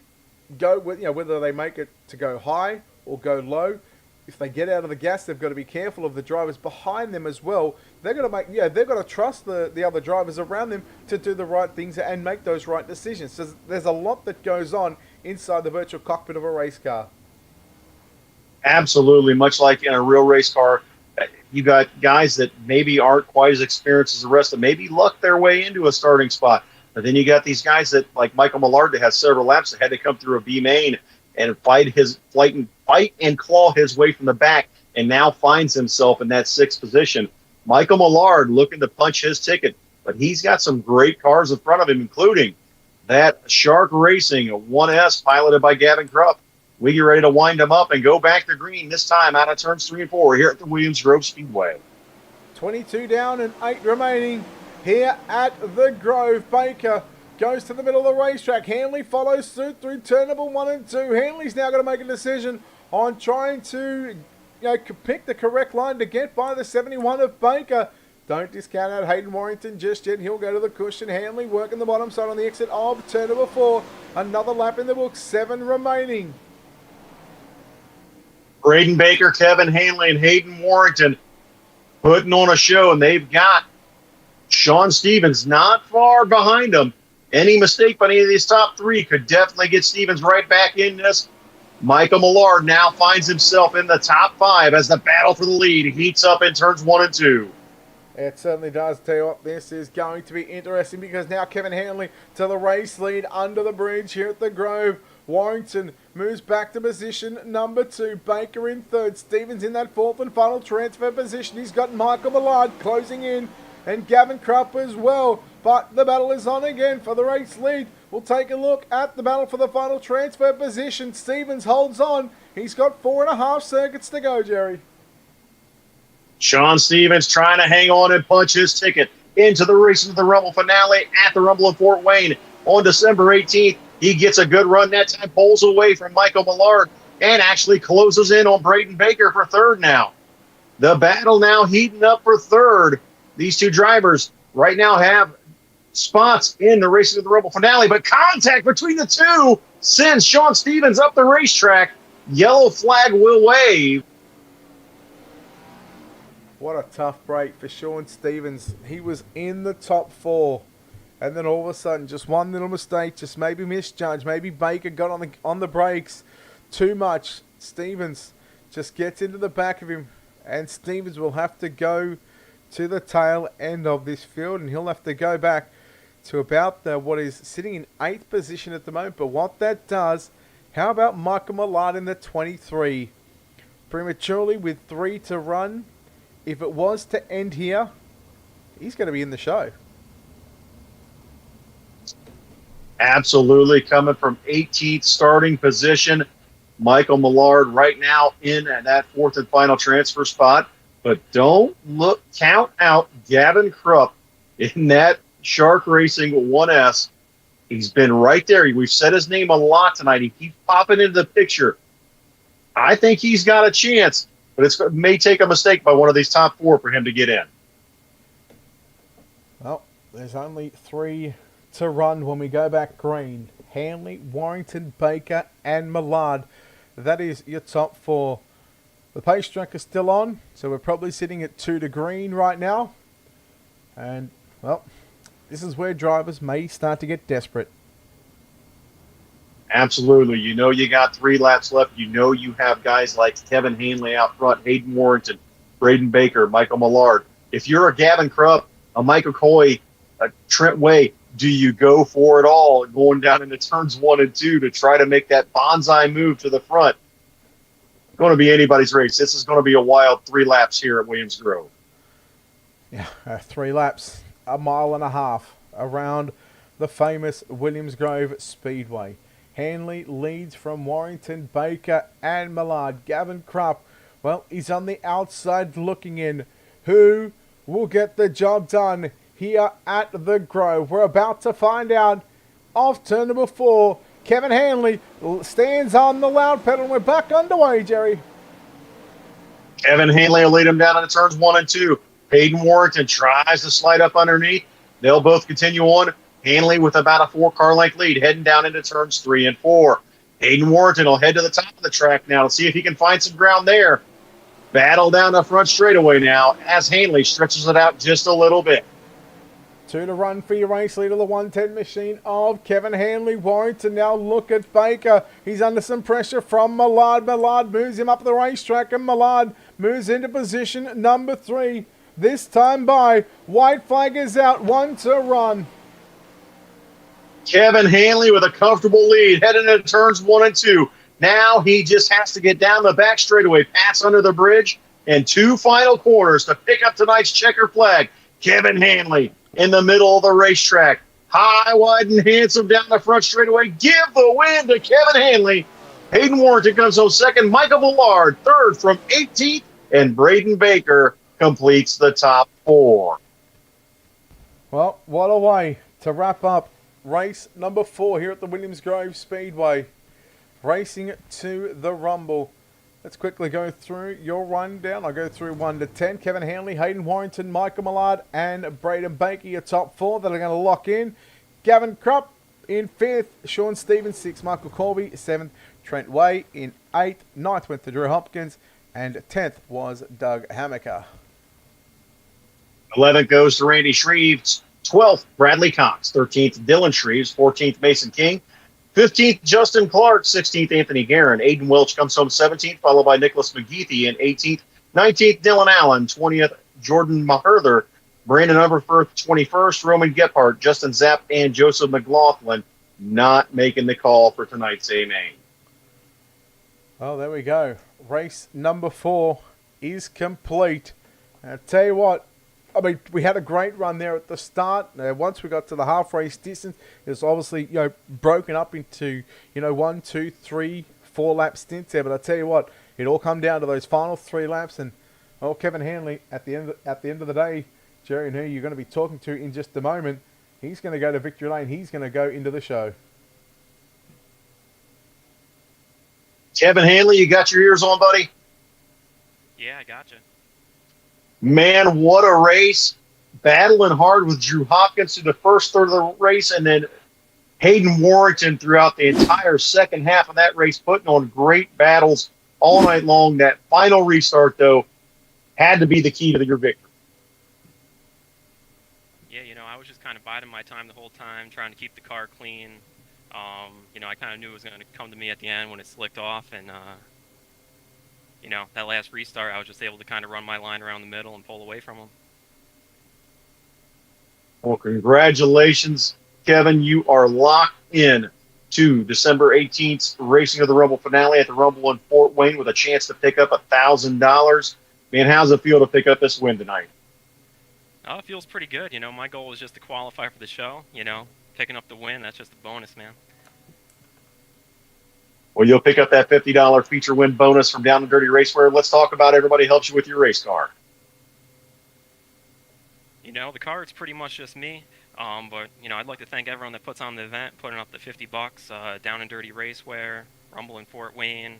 go with, whether they make it to go high or go low. if they get out of the gas, they've got to be careful of the drivers behind them as well. They've got to they've got to trust the other drivers around them to do the right things and make those right decisions. So there's a lot that goes on inside the virtual cockpit of a race car. Absolutely, much like in a real race car, you got guys that maybe aren't quite as experienced as the rest, that maybe luck their way into a starting spot. But then you got these guys that, like Michael Millard, that has several laps that had to come through a B main and fight and claw his way from the back, and now finds himself in that 6th position. Michael Millard looking to punch his ticket, but he's got some great cars in front of him, including that Shark Racing 1S piloted by Gavin Krupp. We get ready to wind them up and go back to green, this time out of turns 3 and 4 here at the Williams Grove Speedway. 22 down and 8 remaining here at the Grove. Baker goes to the middle of the racetrack. Hanley follows suit through turn number 1 and 2. Hanley's now going to make a decision on trying to pick the correct line to get by the 71 of Baker. Don't discount out Hayden Warrington just yet. He'll go to the cushion. Hanley working the bottom side on the exit of turn number 4. Another lap in the book. 7 remaining. Braden Baker, Kevin Hanley, and Hayden Warrington putting on a show, and they've got Sean Stevens not far behind them. Any mistake by any of these top 3 could definitely get Stevens right back in this. Michael Millard now finds himself in the top 5 as the battle for the lead heats up in turns 1 and 2. It certainly does. Tell you what, this is going to be interesting because now Kevin Hanley to the race lead under the bridge here at the Grove. Warrington moves back to position number 2. Baker in 3rd. Stevens in that 4th and final transfer position. He's got Michael Millard closing in and Gavin Krupp as well. But the battle is on again for the race lead. We'll take a look at the battle for the final transfer position. Stevens holds on. He's got 4.5 circuits to go, Jerry. Sean Stevens trying to hang on and punch his ticket into the Racing to the Rumble finale at the Rumble in Fort Wayne on December 18th. He gets a good run that time, pulls away from Michael Millard, and actually closes in on Braden Baker for 3rd now. The battle now heating up for 3rd. These 2 drivers right now have spots in the Racing to the Rumble finale, but contact between the 2 sends Sean Stevens up the racetrack. Yellow flag will wave. What a tough break for Sean Stevens. He was in the top 4. And then all of a sudden, just one little mistake, just maybe misjudged. Maybe Baker got on the brakes too much. Stevens just gets into the back of him. And Stevens will have to go to the tail end of this field. And he'll have to go back to about what is sitting in 8th position at the moment. But what that does, how about Michael Millard in the 23? Prematurely with 3 to run. If it was to end here, he's going to be in the show. Absolutely, coming from 18th starting position. Michael Millard right now in at that 4th and final transfer spot. But don't count out Gavin Krupp in that Shark Racing 1S. He's been right there. We've said his name a lot tonight. He keeps popping into the picture. I think he's got a chance, but it may take a mistake by one of these top 4 for him to get in. Well, there's only 3 to run when we go back green. Hanley, Warrington, Baker, and Millard. That is your top 4. The pace track is still on, so we're probably sitting at 2 to green right now. And, well, this is where drivers may start to get desperate. Absolutely. You know you got 3 laps left. You know you have guys like Kevin Hanley out front, Hayden Warrington, Braden Baker, Michael Millard. If you're a Gavin Krupp, a Michael Coy, a Trent Way, do you go for it all going down into turns 1 and 2 to try to make that bonsai move to the front? It's going to be anybody's race. This is going to be a wild 3 laps here at Williams Grove. Yeah, 3 laps, 1.5 miles around the famous Williams Grove Speedway. Hanley leads from Warrington, Baker, and Millard. Gavin Krupp, well, he's on the outside looking in. Who will get the job done here at the Grove? We're about to find out. Off turn number 4, Kevin Hanley stands on the loud pedal. We're back underway, Jerry. Kevin Hanley will lead him down into turns 1 and 2. Hayden Warrington tries to slide up underneath. They'll both continue on. Hanley with about a 4-car length lead heading down into turns 3 and 4. Hayden Warrington will head to the top of the track now to see if he can find some ground there. Battle down the front straightaway now as Hanley stretches it out just a little bit. 2 to run for your race leader, the 110 machine of Kevin Hanley. Warrington now look at Baker. He's under some pressure from Millard. Millard moves him up the racetrack, and Millard moves into position number 3. This time by. White flag is out. 1 to run. Kevin Hanley with a comfortable lead heading into turns 1 and 2. Now he just has to get down the back straightaway, pass under the bridge, and 2 final corners to pick up tonight's checker flag. Kevin Hanley in the middle of the racetrack. High, wide, and handsome down the front straightaway. Give the win to Kevin Hanley. Hayden Warrington comes home second. Michael Millard third from 18th. And Braden Baker completes the top 4. Well, what a way to wrap up race number 4 here at the Williams Grove Speedway. Racing to the Rumble. Let's quickly go through your rundown. I'll go through 1 to 10. Kevin Hanley, Hayden Warrington, Michael Millard, and Braden Baker, your top 4 that are going to lock in. Gavin Krupp in 5th. Sean Stevens, 6th. Michael Corby, 7th. Trent Way in 8th. 9th went to Drew Hopkins. And 10th was Doug Hammaker. 11th goes to Randy Shreves. 12th, Bradley Cox. 13th, Dylan Shreves. 14th, Mason King. 15th, Justin Clark. 16th, Anthony Guerin. Aiden Welch comes home 17th, followed by Nicholas McGeethy in 18th. 19th, Dylan Allen. 20th, Jordan Maherther. Brandon Overfirth, 21st. Roman Gephardt, Justin Zapp, and Joseph McLaughlin not making the call for tonight's A main. Oh, there we go. Race number 4 is complete. I'll tell you what, I mean, we had a great run there at the start. Once we got to the half race distance, it was obviously, broken up into, 1, 2, 3, 4 lap stints there. But I tell you what, it all come down to those final 3 laps. And Kevin Hanley, at the end of the day, Jerry, and who you're going to be talking to in just a moment, he's going to go to victory lane. He's going to go into the show. Kevin Hanley, you got your ears on, buddy? Yeah, I gotcha. Man, what a race. Battling hard with Drew Hopkins through the first third of the race, and then Hayden Warrington throughout the entire second half of that race, putting on great battles all night long. That final restart, though, had to be the key to your victory. Yeah, I was just kind of biding my time the whole time, trying to keep the car clean. I kind of knew it was going to come to me at the end when it slicked off, and that last restart, I was just able to kind of run my line around the middle and pull away from him. Well, congratulations, Kevin. You are locked in to December 18th Racing of the Rumble finale at the Rumble in Fort Wayne with a chance to pick up $1,000. Man, how's it feel to pick up this win tonight? Oh, it feels pretty good. My goal was just to qualify for the show. Picking up the win, that's just a bonus, man. Well, you'll pick up that $50 feature win bonus from Down and Dirty Racewear. Let's talk about everybody helps you with your race car. The car is pretty much just me. But I'd like to thank everyone that puts on the event, putting up the $50. Down and Dirty Racewear, Rumble in Fort Wayne,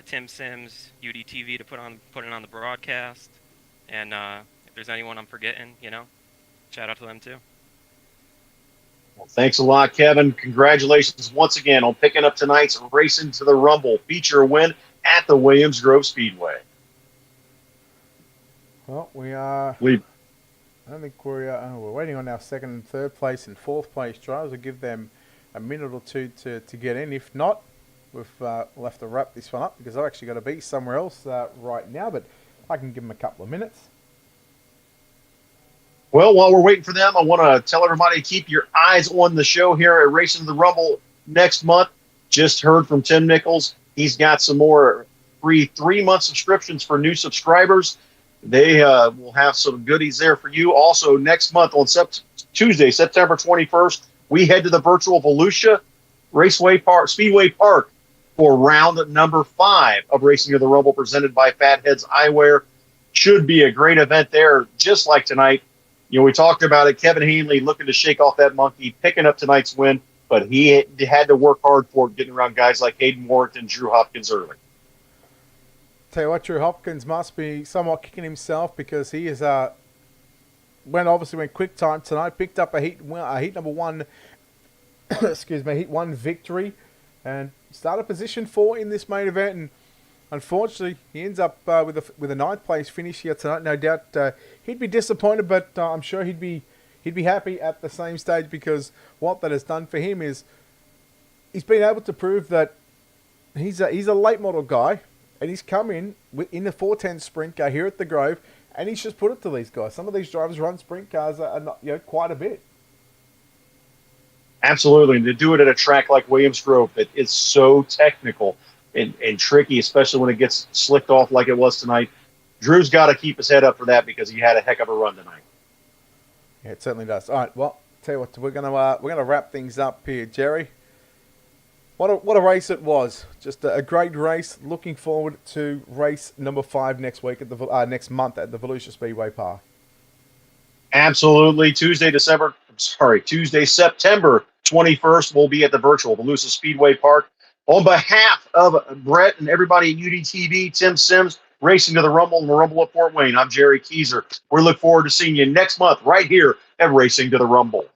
Tim Sims, UDTV to put it on the broadcast, and if there's anyone I'm forgetting, shout out to them too. Well, thanks a lot, Kevin. Congratulations once again on picking up tonight's Racing to the Rumble feature win at the Williams Grove Speedway. Well, we are. I don't think we're waiting on our second and third place and fourth place drivers. We'll give them a minute or two to get in. If not, we'll have to wrap this one up because I've actually got to be somewhere else right now, but I can give them a couple of minutes. Well, while we're waiting for them, I want to tell everybody to keep your eyes on the show here at Racing to the Rumble next month. Just heard from Tim Nichols. He's got some more free 3-month subscriptions for new subscribers. They will have some goodies there for you. Also, next month on Tuesday, September 21st, we head to the virtual Volusia Speedway Park for round number 5 of Racing to the Rumble presented by Fatheadz Eyewear. Should be a great event there, just like tonight. We talked about it. Kevin Hanley looking to shake off that monkey, picking up tonight's win, but he had to work hard for it, getting around guys like Hayden Warrington and Drew Hopkins early. Tell you what, Drew Hopkins must be somewhat kicking himself because he is went quick time tonight, picked up a heat number 1, heat 1 victory, and started position 4 in this main event. And unfortunately, he ends up with a ninth place finish here tonight. No doubt he'd be disappointed, but I'm sure he'd be happy at the same stage, because what that has done for him is he's been able to prove that he's a late model guy, and he's come in the 410 sprint car here at the Grove, and he's just put it to these guys. Some of these drivers run sprint cars are not, quite a bit. Absolutely, and to do it at a track like Williams Grove that is so technical and tricky, especially when it gets slicked off like it was tonight. Drew's got to keep his head up for that, because he had a heck of a run tonight. Yeah, it certainly does. All right, well, tell you what, we're gonna wrap things up here, Jerry. What a race it was! Just a great race. Looking forward to race number 5 next week at the next month at the Volusia Speedway Park. Absolutely. Tuesday, September 21st, we'll be at the virtual Volusia Speedway Park. On behalf of Brett and everybody at UDTV, Tim Sims, Racing to the Rumble and the Rumble at Fort Wayne, I'm Jerry Keyser. We look forward to seeing you next month right here at Racing to the Rumble.